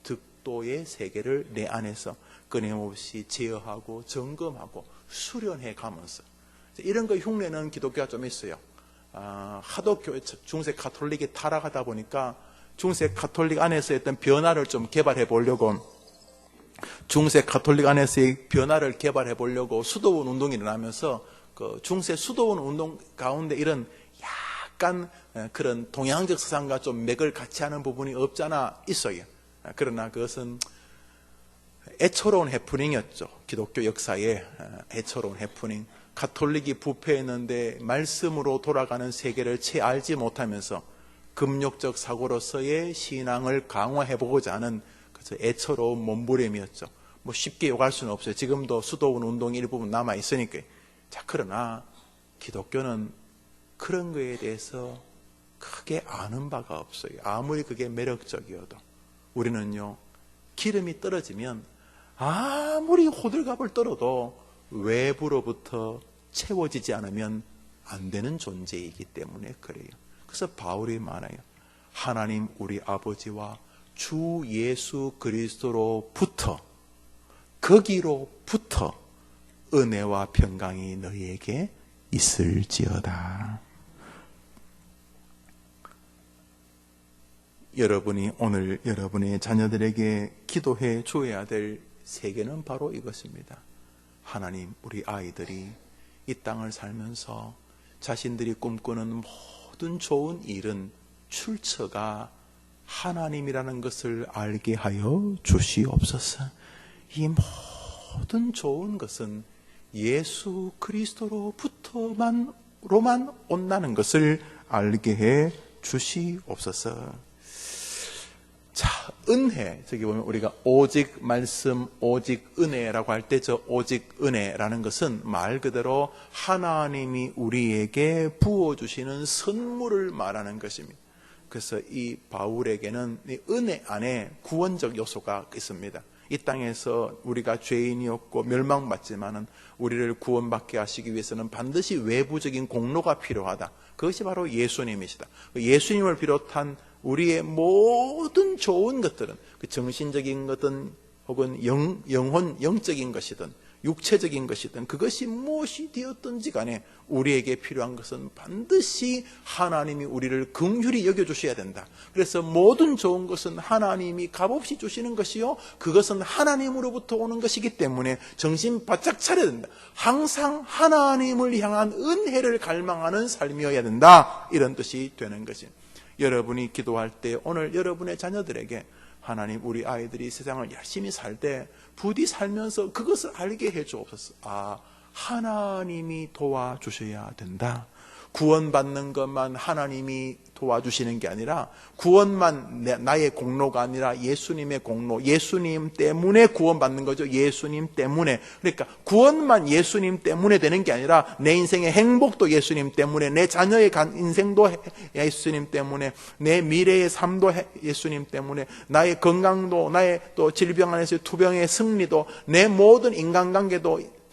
득도의 세계를 내 안에서 끊임없이 제어하고 점검하고 수련해 가면서, 이런 거 흉내는 기독교가 좀 있어요. 하도 중세 가톨릭이 타락하다 보니까 중세 가톨릭 안에서 어떤 변화를 좀 개발해 보려고, 중세 가톨릭 안에서의 변화를 개발해 보려고 수도원 운동이 일어나면서 그 중세 수도원 운동 가운데 이런 약간 그런 동양적 사상과 좀 맥을 같이 하는 부분이 없잖아 있어요. 그러나 그것은 애처로운 해프닝이었죠. 기독교 역사에 애처로운 해프닝. 가톨릭이 부패했는데 말씀으로 돌아가는 세계를 채 알지 못하면서 금욕적 사고로서의 신앙을 강화해보고자 하는 애처로운 몸부림이었죠. 뭐 쉽게 욕할 수는 없어요. 지금도 수도원 운동이 일부분 남아있으니까. 자, 그러나 기독교는 그런 거에 대해서 크게 아는 바가 없어요. 아무리 그게 매력적이어도. 우리는요, 기름이 떨어지면 아무리 호들갑을 떨어도 외부로부터 채워지지 않으면 안 되는 존재이기 때문에 그래요. 그래서 바울이 말해요. 하나님 우리 아버지와 주 예수 그리스도로부터, 거기로부터 은혜와 평강이 너희에게 있을지어다. 여러분이 오늘 여러분의 자녀들에게 기도해 주어야 될 세계는 바로 이것입니다. 하나님, 우리 아이들이 이 땅을 살면서 자신들이 꿈꾸는 모든 좋은 일은 출처가 하나님이라는 것을 알게 하여 주시옵소서. 이 모든 좋은 것은 예수 그리스도로부터만 온다는 것을 알게 해 주시옵소서. 자, 은혜, 저기 보면 우리가 오직 말씀, 오직 은혜라고 할 때 저 오직 은혜라는 것은 말 그대로 하나님이 우리에게 부어주시는 선물을 말하는 것입니다. 그래서 이 바울에게는 이 은혜 안에 구원적 요소가 있습니다. 이 땅에서 우리가 죄인이었고 멸망받지만은 우리를 구원받게 하시기 위해서는 반드시 외부적인 공로가 필요하다. 그것이 바로 예수님이시다. 예수님을 비롯한 우리의 모든 좋은 것들은 그 정신적인 것든 혹은 영혼, 영적인 것이든 육체적인 것이든 그것이 무엇이 되었든지 간에 우리에게 필요한 것은 반드시 하나님이 우리를 긍휼히 여겨주셔야 된다. 그래서 모든 좋은 것은 하나님이 값없이 주시는 것이요, 그것은 하나님으로부터 오는 것이기 때문에 정신 바짝 차려야 된다. 항상 하나님을 향한 은혜를 갈망하는 삶이어야 된다. 이런 뜻이 되는 것입니다. 여러분이 기도할 때 오늘 여러분의 자녀들에게 하나님, 우리 아이들이 세상을 열심히 살 때 부디 살면서 그것을 알게 해주옵소서. 아, 하나님이 도와주셔야 된다. 구원받는 것만 하나님이 도와주시는 게 아니라 구원만 나의 공로가 아니라 예수님의 공로, 예수님 때문에 구원받는 거죠. 예수님 때문에. 그러니까 구원만 예수님 때문에 되는 게 아니라 내 인생의 행복도 예수님 때문에, 내 자녀의 인생도 예수님 때문에, 내 미래의 삶도 예수님 때문에, 나의 건강도, 나의 또 질병 안에서의 투병의 승리도, 내 모든 인간관계도,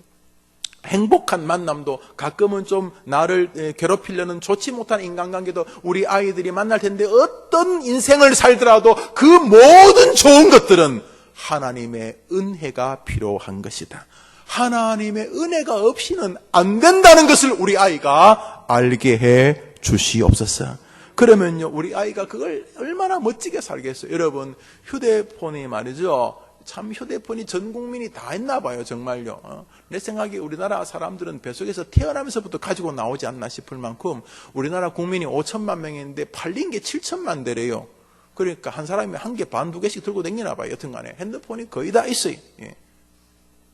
행복한 만남도, 가끔은 좀 나를 괴롭히려는 좋지 못한 인간관계도 우리 아이들이 만날 텐데, 어떤 인생을 살더라도 그 모든 좋은 것들은 하나님의 은혜가 필요한 것이다. 하나님의 은혜가 없이는 안 된다는 것을 우리 아이가 알게 해 주시옵소서. 그러면요, 우리 아이가 그걸 얼마나 멋지게 살겠어요. 여러분, 휴대폰이 말이죠, 참 휴대폰이 전 국민이 다 했나 봐요. 정말요. 내 생각에 우리나라 사람들은 뱃속에서 태어나면서부터 가지고 나오지 않나 싶을 만큼 우리나라 국민이 5천만 명인데 팔린 게 7천만 대래요. 그러니까 한 사람이 한 개 반, 두 개씩 들고 다니나 봐요. 여튼간에 핸드폰이 거의 다 있어요. 예.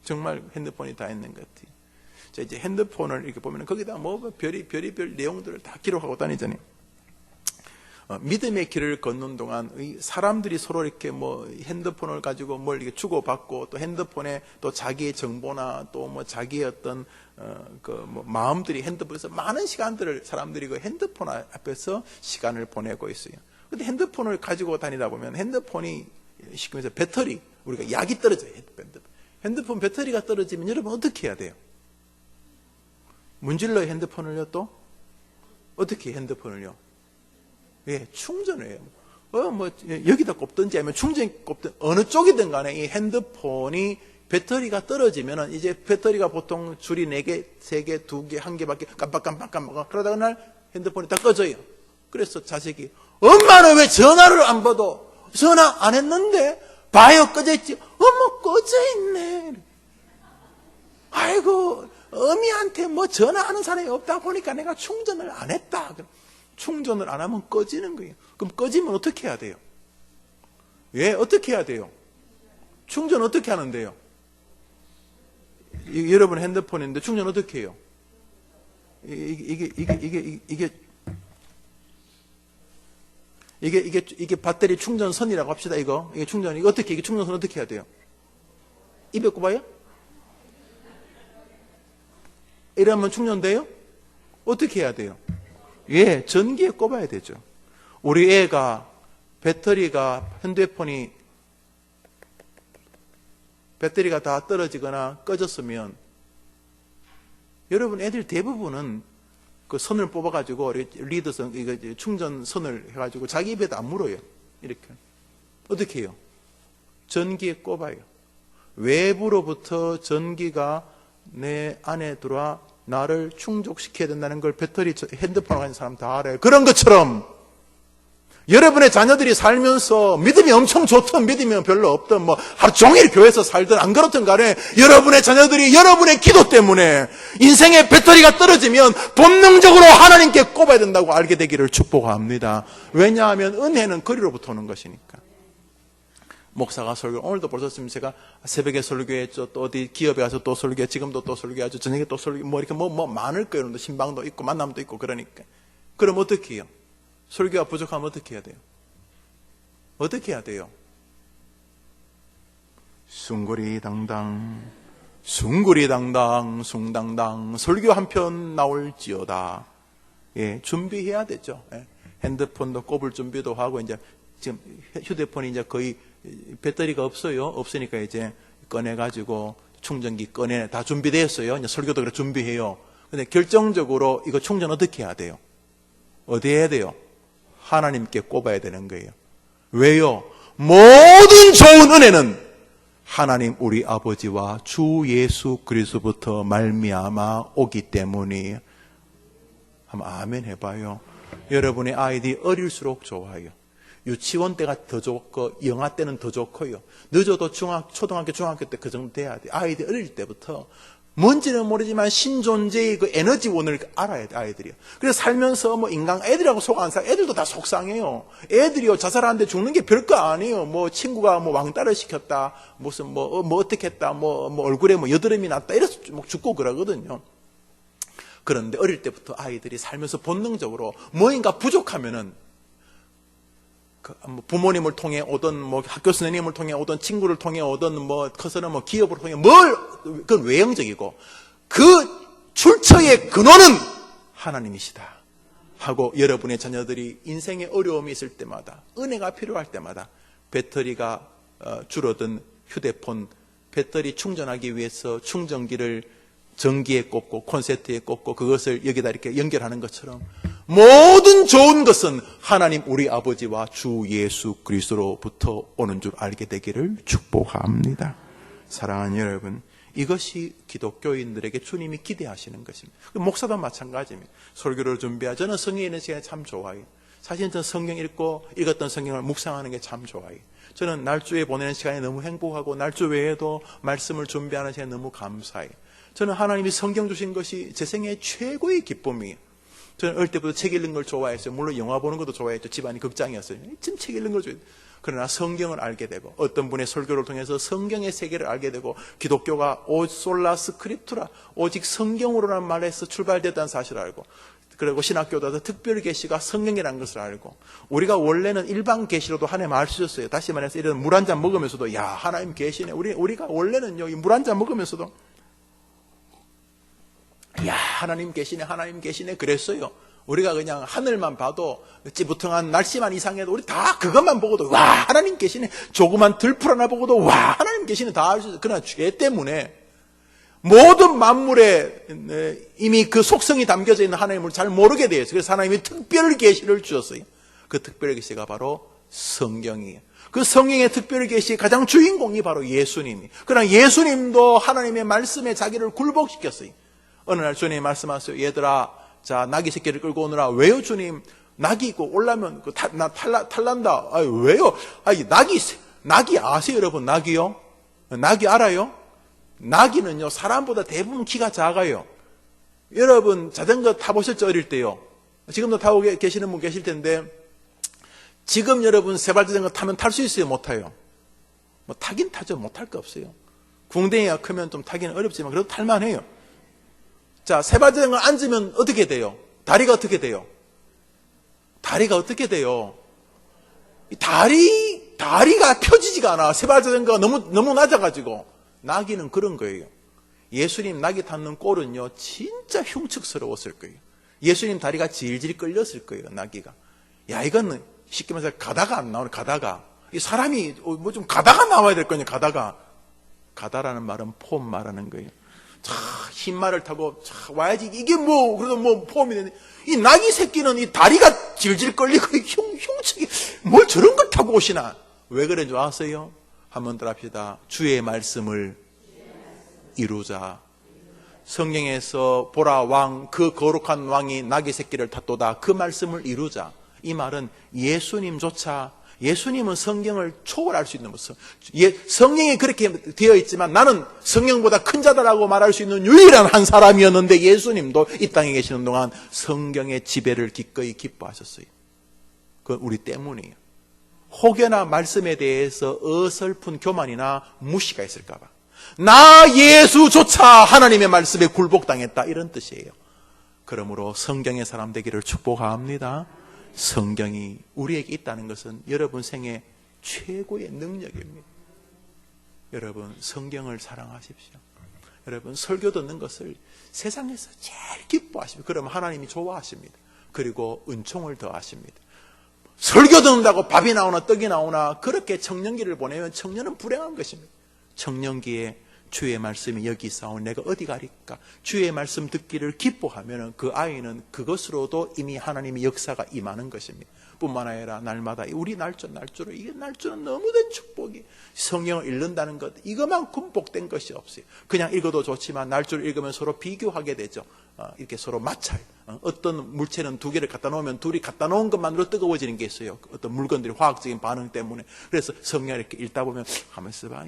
정말 핸드폰이 다 있는 것 같아요. 자, 이제 핸드폰을 이렇게 보면 거기다 뭐 별의별 내용들을 다 기록하고 다니잖아요. 믿음의 길을 걷는 동안 사람들이 서로 이렇게 뭐 핸드폰을 가지고 뭘 이렇게 주고받고, 또 핸드폰에 또 자기의 정보나 또 뭐 자기의 어떤 뭐 마음들이 핸드폰에서 많은 시간들을 사람들이 그 핸드폰 앞에서 시간을 보내고 있어요. 근데 핸드폰을 가지고 다니다 보면 핸드폰이 시키면서 배터리, 우리가 약이 떨어져요. 핸드폰 배터리가 떨어지면 여러분 어떻게 해야 돼요? 문질러요. 핸드폰을요. 또 어떻게 해요? 핸드폰을요? 예, 충전을 해요. 여기다 꼽든지 아니면 충전기 꼽든 어느 쪽이든 간에 이 핸드폰이 배터리가 떨어지면은 이제 배터리가 보통 줄이 4개, 3개, 2개, 1개밖에 깜빡 그러다가 날 핸드폰이 다 꺼져요. 그래서 자식이, 엄마는 왜 전화를 안 받아? 전화 안 했는데? 봐요, 꺼져 있지. 엄마 꺼져 있네. 아이고, 어미한테 뭐 전화하는 사람이 없다 보니까 내가 충전을 안 했다. 충전을 안 하면 꺼지는 거예요. 그럼 꺼지면 어떻게 해야 돼요? 예, 어떻게 해야 돼요? 충전 어떻게 하는데요? 여러분 핸드폰인데 충전 어떻게 해요? 이게 배터리 충전선이라고 합시다. 이게 충전, 이거 충전선 어떻게 해야 돼요? 입에 꼽아요? 이러면 충전돼요? 어떻게 해야 돼요? 예, 전기에 꼽아야 되죠. 우리 애가 핸드폰이 배터리가 다 떨어지거나 꺼졌으면 여러분 애들 대부분은 그 선을 뽑아가지고 리드선, 이거 충전선을 해가지고 자기 입에다 안 물어요. 이렇게. 어떻게 해요? 전기에 꼽아요. 외부로부터 전기가 내 안에 들어와 나를 충족시켜야 된다는 걸 핸드폰을 가진 사람 다 알아요. 그런 것처럼 여러분의 자녀들이 살면서 믿음이 엄청 좋든 믿음이 별로 없든 뭐 하루 종일 교회에서 살든 안 그렇든 간에 여러분의 자녀들이 여러분의 기도 때문에 인생의 배터리가 떨어지면 본능적으로 하나님께 꼽아야 된다고 알게 되기를 축복합니다. 왜냐하면 은혜는 거리로부터 오는 것이니까. 목사가 설교, 오늘도 보셨으면 제가 새벽에 설교했죠. 또 어디 기업에 가서 또 설교해. 지금도 또 설교하죠. 저녁에 또 설교, 뭐 이렇게 뭐 많을 거예요. 신방도 있고 만남도 있고 그러니까. 그럼 어떻게 해요? 설교가 부족하면 어떻게 해야 돼요? 어떻게 해야 돼요? 숭구리당당 숭구리당당 숭당당 설교 한 편 나올지어다. 예, 준비해야 되죠. 예, 핸드폰도 꼽을 준비도 하고 이제 지금 휴대폰이 이제 거의 배터리가 없으니까 이제 꺼내가지고 충전기 꺼내 다 준비되었어요. 이제 설교도 그래 준비해요. 근데 결정적으로 이거 충전 어떻게 해야 돼요? 어디 해야 돼요? 하나님께 꼽아야 되는 거예요. 왜요? 모든 좋은 은혜는 하나님 우리 아버지와 주 예수 그리스도부터 말미암아 오기 때문이에요. 한번 아멘 해봐요. 여러분의 아이들이 어릴수록 좋아요. 유치원 때가 더 좋고 영아 때는 더 좋고요. 늦어도 초등학교, 중학교 때 그 정도 돼야 돼요. 아이들이 어릴 때부터 뭔지는 모르지만 신존재의 그 에너지원을 알아야 돼, 아이들이요. 그래서 살면서 뭐 인간, 애들하고 속 안 사, 애들도 다 속상해요. 애들이요, 자살하는데 죽는 게 별거 아니에요. 뭐 친구가 뭐 왕따를 시켰다, 무슨 뭐 어떻게 했다, 뭐 얼굴에 뭐 여드름이 났다, 이래서 막 죽고 그러거든요. 그런데 어릴 때부터 아이들이 살면서 본능적으로 뭐인가 부족하면은 부모님을 통해 오든 뭐 학교 선생님을 통해 오든 친구를 통해 오든 뭐 커서는 뭐 기업을 통해 그건 외형적이고 그 출처의 근원은 하나님이시다 하고 여러분의 자녀들이 인생에 어려움이 있을 때마다 은혜가 필요할 때마다 배터리가 줄어든 휴대폰 배터리 충전하기 위해서 충전기를 전기에 꽂고 콘센트에 꽂고 그것을 여기다 이렇게 연결하는 것처럼 모든 좋은 것은 하나님 우리 아버지와 주 예수 그리스도로부터 오는 줄 알게 되기를 축복합니다. 사랑하는 여러분, 이것이 기독교인들에게 주님이 기대하시는 것입니다. 목사도 마찬가지입니다. 설교를 준비하고 저는 성경에 있는 시간이 참 좋아요. 사실 저는 성경 읽었던 성경을 묵상하는 게 참 좋아요. 저는 날주에 보내는 시간이 너무 행복하고 날주 외에도 말씀을 준비하는 시간이 너무 감사해요. 저는 하나님이 성경 주신 것이 제 생애의 최고의 기쁨이에요. 저는 어릴 때부터 책 읽는 걸 좋아했어요. 물론 영화 보는 것도 좋아했죠. 집안이 극장이었어요. 지금 책 읽는 걸 좋아해요. 그러나 성경을 알게 되고 어떤 분의 설교를 통해서 성경의 세계를 알게 되고 기독교가 솔라 스크립투라 오직 성경으로란 말에서 출발됐다는 사실을 알고 그리고 신학교도 특별 계시가 성경이라는 것을 알고 우리가 원래는 일반 계시로도 하나님 알 수 있었어요. 다시 말해서 이런 물 한 잔 먹으면서도 야 하나님 계시네. 우리가 원래는요 물 한 잔 먹으면서도 야 하나님 계시네 그랬어요. 우리가 그냥 하늘만 봐도 찌부통한 날씨만 이상해도 우리 다 그것만 보고도 와 하나님 계시네. 조그만 들풀 하나 보고도 와 하나님 계시네 다 알 수 있어요. 그러나 죄 때문에 모든 만물에 이미 그 속성이 담겨져 있는 하나님을 잘 모르게 되었어요. 그래서 하나님이 특별 계시를 주셨어요. 그 특별 계시가 바로 성경이에요. 그 성경의 특별 계시의 가장 주인공이 바로 예수님이에요. 그러나 예수님도 하나님의 말씀에 자기를 굴복시켰어요. 어느 날 주님이 말씀하세요. 얘들아, 자 나귀 새끼를 끌고 오느라. 왜요 주님? 낙이 있고 올라면 나 탈난다. 아유 왜요? 아니 낙이 아세요 여러분? 낙이요? 낙이 알아요? 낙이는요 사람보다 대부분 키가 작아요. 여러분 자전거 타보셨죠 어릴 때요? 지금도 타고 계시는 분 계실 텐데 지금 여러분 세발자전거 타면 탈 수 있어요? 못 타요? 뭐 타긴 타죠. 못 탈 거 없어요. 궁뎅이가 크면 좀 타기는 어렵지만 그래도 탈만해요. 자, 세발자전거 앉으면 어떻게 돼요? 다리가 어떻게 돼요? 다리가 어떻게 돼요? 다리가 펴지지가 않아. 세발자전거가 너무 낮아가지고. 나귀는 그런 거예요. 예수님 나귀 탔는 꼴은요, 진짜 흉측스러웠을 거예요. 예수님 다리가 질질 끌렸을 거예요, 나귀가. 야, 이건 쉽게 말해서 가다가 안 나오네, 가다가. 이 사람이 뭐 좀 가다가 나와야 될 거냐, 가다가. 가다라는 말은 폼 말하는 거예요. 흰 말을 타고 와야지. 이게 뭐 그래도 뭐 포함이 되네. 이 나귀 새끼는 이 다리가 질질 끌리고 흉측이 뭘 저런 걸 타고 오시나. 왜 그런 줄 아세요? 한번 더 합시다. 주의 말씀을 이루자. 성경에서 보라 왕 그 거룩한 왕이 나귀 새끼를 탔도다. 그 말씀을 이루자. 이 말은 예수님은 성경을 초월할 수 있는 모습. 성경이 그렇게 되어 있지만 나는 성경보다 큰 자다라고 말할 수 있는 유일한 한 사람이었는데 예수님도 이 땅에 계시는 동안 성경의 지배를 기꺼이 기뻐하셨어요. 그건 우리 때문이에요. 혹여나 말씀에 대해서 어설픈 교만이나 무시가 있을까 봐. 나 예수조차 하나님의 말씀에 굴복당했다 이런 뜻이에요. 그러므로 성경의 사람 되기를 축복합니다. 성경이 우리에게 있다는 것은 여러분 생애 최고의 능력입니다. 여러분, 성경을 사랑하십시오. 여러분, 설교 듣는 것을 세상에서 제일 기뻐하십니다. 그러면 하나님이 좋아하십니다. 그리고 은총을 더하십니다. 설교 듣는다고 밥이 나오나 떡이 나오나 그렇게 청년기를 보내면 청년은 불행한 것입니다. 청년기에 주의 말씀이 여기 있사오니 내가 어디 가리까? 주의 말씀 듣기를 기뻐하면 그 아이는 그것으로도 이미 하나님의 역사가 임하는 것입니다. 뿐만 아니라 날마다 우리 날조로 이게 날조는 너무된 축복이, 성경을 읽는다는 것 이것만큼 복된 것이 없어요. 그냥 읽어도 좋지만 날조를 읽으면 서로 비교하게 되죠. 이렇게 서로 마찰. 어떤 물체는 두 개를 갖다 놓으면 둘이 갖다 놓은 것만으로 뜨거워지는 게 있어요. 어떤 물건들이 화학적인 반응 때문에. 그래서 성경을 이렇게 읽다 보면 가만있어 봐,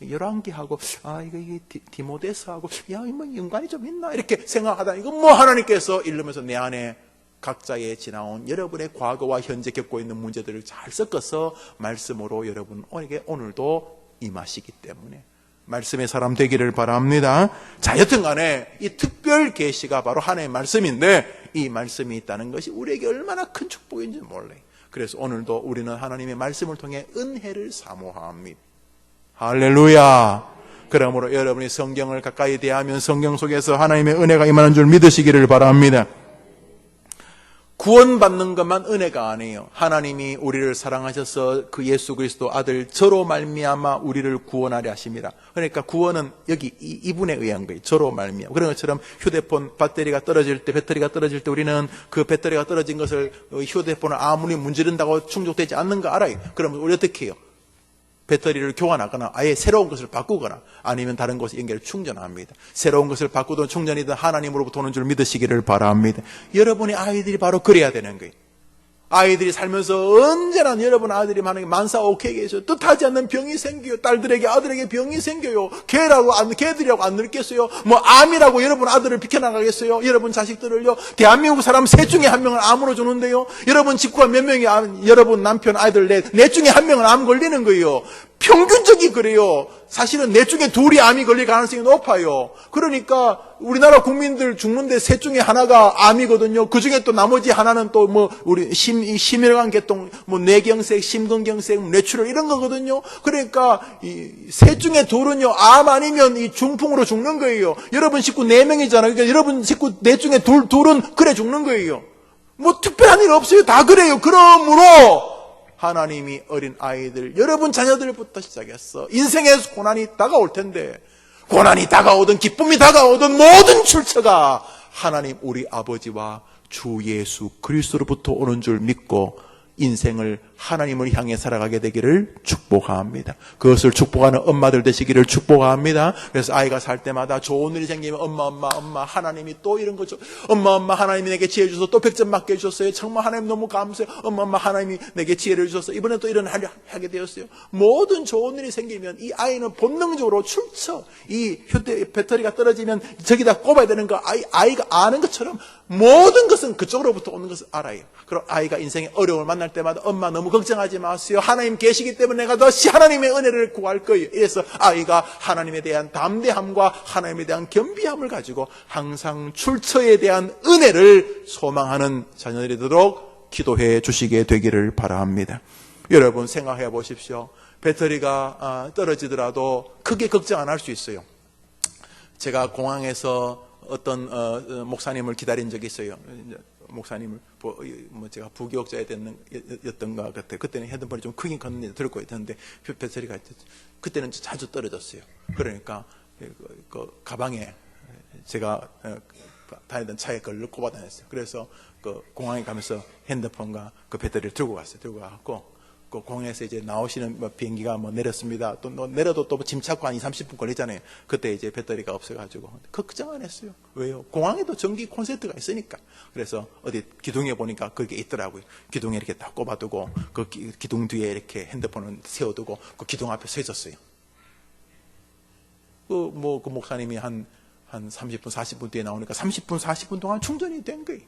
열왕기하고 이게 디모데서하고 뭐 연관이 좀 있나 이렇게 생각하다 이거 뭐 하나님께서 읽으면서 내 안에 각자의 지나온 여러분의 과거와 현재 겪고 있는 문제들을 잘 섞어서 말씀으로 여러분에게 오늘도 임하시기 때문에 말씀의 사람 되기를 바랍니다. 자, 여튼 간에 이 특별 계시가 바로 하나님의 말씀인데 이 말씀이 있다는 것이 우리에게 얼마나 큰 축복인지 몰라요. 그래서 오늘도 우리는 하나님의 말씀을 통해 은혜를 사모합니다. 할렐루야. 그러므로 여러분이 성경을 가까이 대하면 성경 속에서 하나님의 은혜가 임하는 줄 믿으시기를 바랍니다. 구원받는 것만 은혜가 아니에요. 하나님이 우리를 사랑하셔서 그 예수 그리스도 아들 저로 말미암아 우리를 구원하려 하십니다. 그러니까 구원은 여기 이분에 의한 거예요. 저로 말미암아. 그런 것처럼 휴대폰 배터리가 떨어질 때 우리는 그 배터리가 떨어진 것을 휴대폰을 아무리 문지른다고 충족되지 않는 거 알아요. 그러면 우리 어떻게 해요? 배터리를 교환하거나 아예 새로운 것을 바꾸거나 아니면 다른 곳에 연결 충전합니다. 새로운 것을 바꾸든 충전이든 하나님으로부터 오는 줄 믿으시기를 바랍니다. 여러분의 아이들이 바로 그래야 되는 거예요. 아이들이 살면서 언제나 여러분 아들이 만약에 만사오케이 계셔 뜻하지 않는 병이 생겨요. 딸들에게 아들에게 병이 생겨요. 걔들이라고 안 늙겠어요. 뭐 암이라고 여러분 아들을 비켜나가겠어요. 여러분 자식들을요. 대한민국 사람 셋 중에 한 명은 암으로 주는데요. 여러분 직구가 몇 명이 여러분 남편 아이들 넷 중에 한 명은 암 걸리는 거예요. 평균적이 그래요. 사실은 넷 중에 둘이 암이 걸릴 가능성이 높아요. 그러니까 우리나라 국민들 죽는데 셋 중에 하나가 암이거든요. 그 중에 또 나머지 하나는 또 우리 심혈관 계통, 뇌경색, 심근경색, 뇌출혈 이런 거거든요. 그러니까 셋 중에 둘은요, 암 아니면 이 중풍으로 죽는 거예요. 여러분 식구 4명이잖아요. 그러니까 여러분 식구 넷 중에 둘은 그래 죽는 거예요. 특별한 일 없어요. 다 그래요. 그러므로 하나님이 어린 아이들, 여러분 자녀들부터 시작해서 인생의 고난이 다가올 텐데 고난이 다가오든 기쁨이 다가오든 모든 출처가 하나님 우리 아버지와 주 예수 그리스도로부터 오는 줄 믿고 인생을 하나님을 향해 살아가게 되기를 축복합니다. 그것을 축복하는 엄마들 되시기를 축복합니다. 그래서 아이가 살 때마다 좋은 일이 생기면 엄마 하나님이 또 이런 거죠. 엄마 하나님이 내게 지혜 주셔서 또 100점 맞게 해주셨어요. 정말 하나님 너무 감사해요. 엄마 하나님이 내게 지혜를 주셔서 이번에 또 이런 하게 되었어요. 모든 좋은 일이 생기면 이 아이는 본능적으로 출처, 이 배터리가 떨어지면 저기다 꼽아야 되는 거 아이가 아는 것처럼 모든 것은 그쪽으로부터 오는 것을 알아요. 그럼 아이가 인생의 어려움을 만날 때마다 엄마 너무 걱정하지 마세요. 하나님 계시기 때문에 내가 다시 하나님의 은혜를 구할 거예요. 이래서 아이가 하나님에 대한 담대함과 하나님에 대한 겸비함을 가지고 항상 출처에 대한 은혜를 소망하는 자녀들이 되도록 기도해 주시게 되기를 바랍니다. 여러분 생각해 보십시오. 배터리가 떨어지더라도 크게 걱정 안 할 수 있어요. 제가 공항에서 어떤 목사님을 기다린 적이 있어요. 목사님을 제가 부교육자였던가 그때는 헤드폰이 좀 크긴 컸는데 들고 있었는데 배터리가 그때는 자주 떨어졌어요. 그러니까 그 가방에 제가 다니던 차에 그걸 꼽아 다녔어요. 그래서 그 공항에 가면서 핸드폰과 그 배터리를 들고 갔어요. 들고 가고 그 공항에서 이제 나오시는 비행기가 내렸습니다. 또 내려도 또 짐 찾고 한 20-30분 걸리잖아요. 그때 이제 배터리가 없어가지고 걱정 안 했어요. 왜요? 공항에도 전기 콘센트가 있으니까. 그래서 어디 기둥에 보니까 그게 있더라고요. 기둥에 이렇게 딱 꼽아두고 그 기둥 뒤에 이렇게 핸드폰을 세워두고 그 기둥 앞에 서 있었어요. 그 목사님이 한 30분, 40분 뒤에 나오니까 30분, 40분 동안 충전이 된 거예요.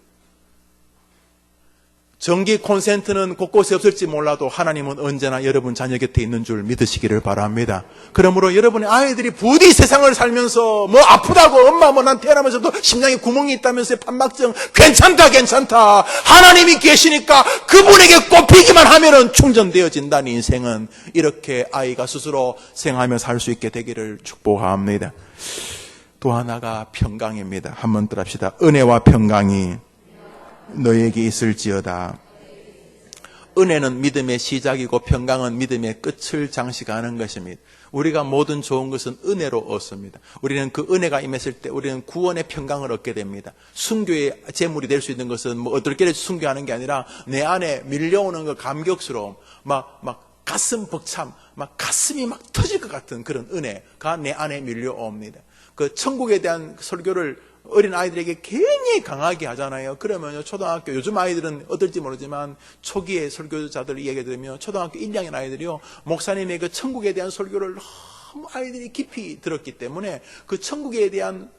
전기 콘센트는 곳곳에 없을지 몰라도 하나님은 언제나 여러분 자녀 곁에 있는 줄 믿으시기를 바랍니다. 그러므로 여러분의 아이들이 부디 세상을 살면서 뭐 아프다고 엄마 뭐 난 태어나면서도 심장에 구멍이 있다면서 판막증 괜찮다 하나님이 계시니까 그분에게 꼽히기만 하면은 충전되어진다는 인생은 이렇게 아이가 스스로 생각하며 살 수 있게 되기를 축복합니다. 또 하나가 평강입니다. 한번 더 합시다. 은혜와 평강이 너에게 있을지어다. 은혜는 믿음의 시작이고 평강은 믿음의 끝을 장식하는 것입니다. 우리가 모든 좋은 것은 은혜로 얻습니다. 우리는 그 은혜가 임했을 때 우리는 구원의 평강을 얻게 됩니다. 순교의 제물이 될 수 있는 것은 뭐 어떨 순교하는 게 아니라 내 안에 밀려오는 그 감격스러움, 막 가슴 벅참, 막 가슴이 막 터질 것 같은 그런 은혜가 내 안에 밀려옵니다. 그 천국에 대한 설교를 어린 아이들에게 굉장히 강하게 하잖아요. 그러면요, 초등학교, 요즘 아이들은 어떨지 모르지만, 초기에 설교자들 이야기 들으면, 초등학교 1, 2학년 아이들이요, 목사님의 그 천국에 대한 설교를 너무 아이들이 깊이 들었기 때문에, 그 천국에 대한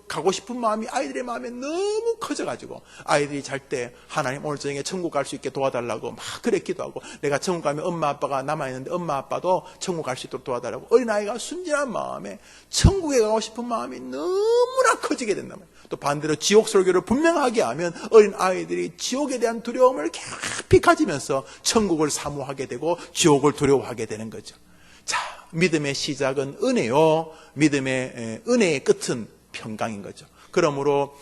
가고 싶은 마음이 아이들의 마음에 너무 커져가지고, 아이들이 잘 때, 하나님 오늘 저녁에 천국 갈 수 있게 도와달라고 막 그래 기도하고, 내가 천국 가면 엄마 아빠가 남아있는데, 엄마 아빠도 천국 갈 수 있도록 도와달라고, 어린아이가 순진한 마음에, 천국에 가고 싶은 마음이 너무나 커지게 된단 말이에요. 또 반대로 지옥 설교를 분명하게 하면 어린 아이들이 지옥에 대한 두려움을 깊이 가지면서 천국을 사모하게 되고 지옥을 두려워하게 되는 거죠. 자, 믿음의 시작은 은혜요, 믿음의 은혜의 끝은 평강인 거죠. 그러므로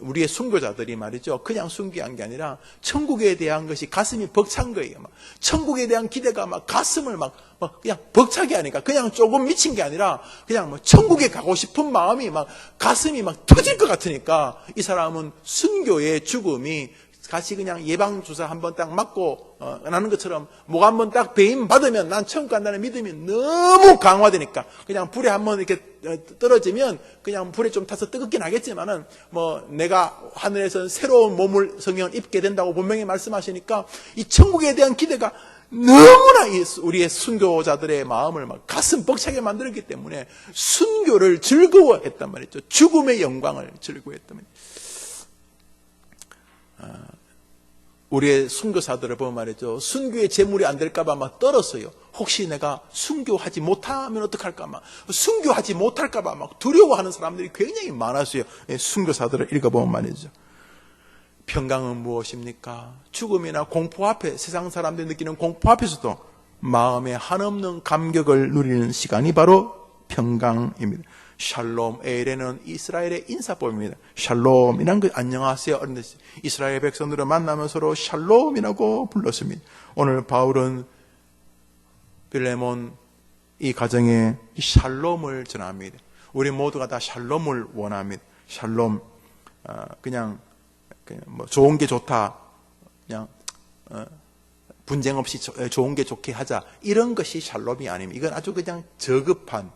우리의 순교자들이 말이죠, 그냥 순교한 게 아니라 천국에 대한 것이 가슴이 벅찬 거예요. 천국에 대한 기대가 막 가슴을 막 그냥 벅차게 하니까, 그냥 조금 미친 게 아니라 그냥 뭐 천국에 가고 싶은 마음이 막 가슴이 막 터질 것 같으니까, 이 사람은 순교의 죽음이 같이 그냥 예방주사 한번 딱 맞고 나는 것처럼 목 한번 딱 배임 받으면 난 천국 간다는 믿음이 너무 강화되니까, 그냥 불에 한번 이렇게 떨어지면 그냥 불에 좀 타서 뜨겁긴 하겠지만은 뭐 내가 하늘에서 새로운 몸을 성령을 입게 된다고 분명히 말씀하시니까, 이 천국에 대한 기대가 너무나 우리의 순교자들의 마음을 막 가슴 벅차게 만들었기 때문에 순교를 즐거워했단 말이죠. 죽음의 영광을 즐거워했단 말이죠. 우리의 순교사들을 보면 말이죠, 순교의 제물이 안 될까봐 막 떨었어요. 혹시 내가 순교하지 못하면 어떡할까, 막 순교하지 못할까봐 막 두려워하는 사람들이 굉장히 많았어요. 순교사들을 읽어보면 말이죠. 평강은 무엇입니까? 죽음이나 공포 앞에, 세상 사람들이 느끼는 공포 앞에서도 마음에 한없는 감격을 누리는 시간이 바로 평강입니다. 샬롬, 에레는 이스라엘의 인사법입니다. 샬롬이란 그 안녕하세요. 이스라엘 백성들을 만나면 서로 샬롬이라고 불렀습니다. 오늘 바울은 빌레몬 이 가정에 샬롬을 전합니다. 우리 모두가 다 샬롬을 원합니다. 샬롬, 그냥 뭐 좋은 게 좋다, 그냥 분쟁 없이 좋은 게 좋게 하자, 이런 것이 샬롬이 아닙니다. 이건 아주 그냥 저급한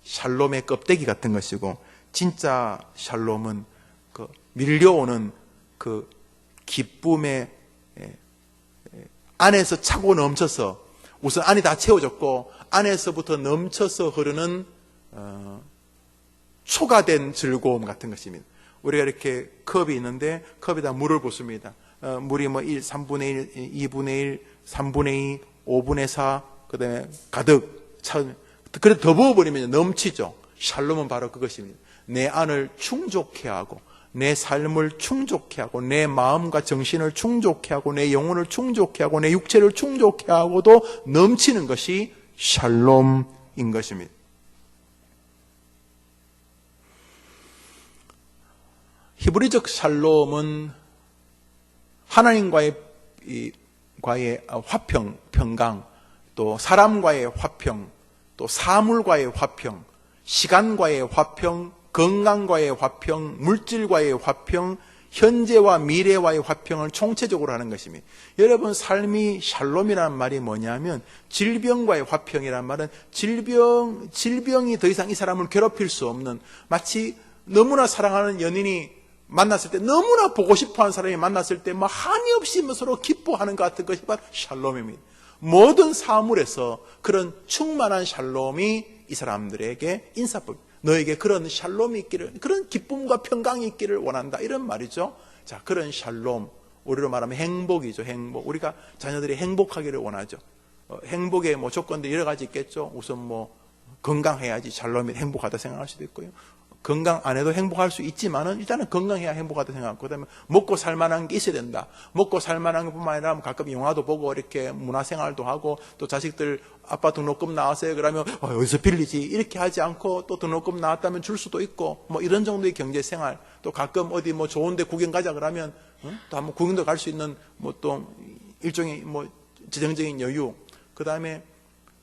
샬롬의 껍데기 같은 것이고, 진짜 샬롬은 그 밀려오는 그 기쁨의 안에서 차고 넘쳐서, 우선 안이 다 채워졌고 안에서부터 넘쳐서 흐르는 초가된 즐거움 같은 것입니다. 우리가 이렇게 컵이 있는데 컵에다 물을 붓습니다. 물이 뭐 3분의 1, 2분의 1, 3분의 2, 5분의 4, 그 다음에 가득 차, 그래도 더 부어버리면 넘치죠. 샬롬은 바로 그것입니다. 내 안을 충족해 하고, 내 삶을 충족해 하고, 내 마음과 정신을 충족해 하고, 내 영혼을 충족해 하고, 내 육체를 충족해 하고도 넘치는 것이 샬롬인 것입니다. 히브리적 샬롬은 하나님과의 화평, 평강, 또 사람과의 화평, 또 사물과의 화평, 시간과의 화평, 건강과의 화평, 물질과의 화평, 현재와 미래와의 화평을 총체적으로 하는 것입니다. 여러분, 삶이 샬롬이라는 말이 뭐냐면, 질병과의 화평이라는 말은 질병이 더 이상 이 사람을 괴롭힐 수 없는, 마치 너무나 사랑하는 연인이 만났을 때, 너무나 보고 싶어하는 사람이 만났을 때 막 한이 없이 서로 기뻐하는 것 같은 것이 바로 샬롬입니다. 모든 사물에서 그런 충만한 샬롬이 이 사람들에게 인사법, 너에게 그런 샬롬이 있기를, 그런 기쁨과 평강이 있기를 원한다, 이런 말이죠. 자, 그런 샬롬, 우리로 말하면 행복이죠. 행복. 우리가 자녀들이 행복하기를 원하죠. 행복의 뭐 조건들이 여러 가지 있겠죠. 우선 뭐 건강해야지 샬롬이 행복하다 생각할 수도 있고요. 건강 안 해도 행복할 수 있지만은 일단은 건강해야 행복하다 생각하고, 그다음에 먹고 살만한 게 있어야 된다. 먹고 살만한 것뿐만 아니라 가끔 영화도 보고 이렇게 문화생활도 하고, 또 자식들 아빠 등록금 나왔어요 그러면 어디서 빌리지 이렇게 하지 않고, 또 등록금 나왔다면 줄 수도 있고, 뭐 이런 정도의 경제생활, 또 가끔 어디 뭐 좋은데 구경 가자 그러면 또 한번 구경도 갈 수 있는 뭐 또 일종의 뭐 재정적인 여유. 그다음에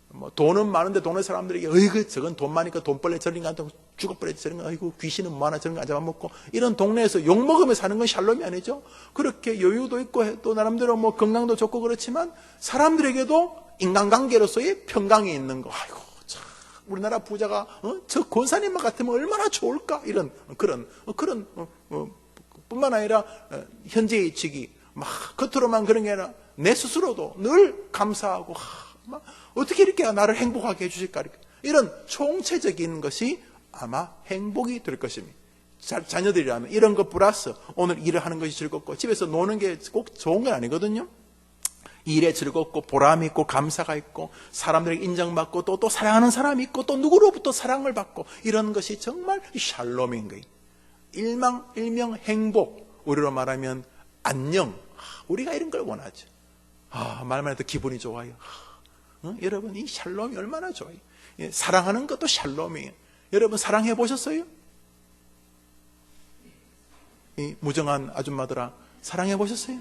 뭐 돈은 많은데 돈의 사람들에게 어이구 저건 돈 많으니까 돈 벌레 저런 거 안 죽어버려지 저런 거 아이고 귀신은 뭐하나 저런 거 안 잡아먹고, 이런 동네에서 욕먹으며 사는 건 샬롬이 아니죠. 그렇게 여유도 있고 또 나름대로 뭐 건강도 좋고 그렇지만 사람들에게도 인간관계로서의 평강이 있는 거. 아이고 참 우리나라 부자가 저 권사님만 같으면 얼마나 좋을까, 이런 그런 뿐만 아니라 현재의 직이 막 겉으로만 그런 게 아니라 내 스스로도 늘 감사하고 막 어떻게 이렇게 나를 행복하게 해주실까, 이런 총체적인 것이 아마 행복이 될 것입니다. 자녀들이라면 이런 것 플러스 오늘 일을 하는 것이 즐겁고, 집에서 노는 게 꼭 좋은 건 아니거든요. 일에 즐겁고 보람이 있고 감사가 있고 사람들에게 인정받고 또 사랑하는 사람이 있고 또 누구로부터 사랑을 받고, 이런 것이 정말 샬롬인 거예요. 일명 행복, 우리로 말하면 안녕. 우리가 이런 걸 원하죠. 말만 해도 기분이 좋아요. 여러분 이 샬롬이 얼마나 좋아요. 사랑하는 것도 샬롬이에요. 여러분 사랑해 보셨어요? 이 무정한 아줌마들아 사랑해 보셨어요?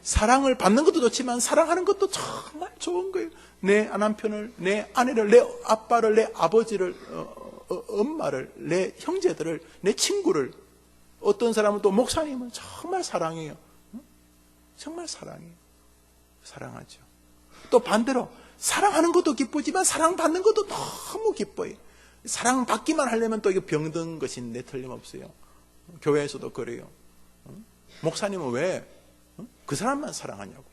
사랑을 받는 것도 좋지만 사랑하는 것도 정말 좋은 거예요. 내 남편을, 내 아내를, 내 아빠를, 내 아버지를, 엄마를, 내 형제들을, 내 친구를, 어떤 사람은 또 목사님은 정말 사랑해요. 정말 사랑해요. 사랑하죠. 또 반대로 사랑하는 것도 기쁘지만 사랑받는 것도 너무 기뻐요. 사랑받기만 하려면 또 이게 병든 것인데 틀림없어요. 교회에서도 그래요. 목사님은 왜 그 사람만 사랑하냐고.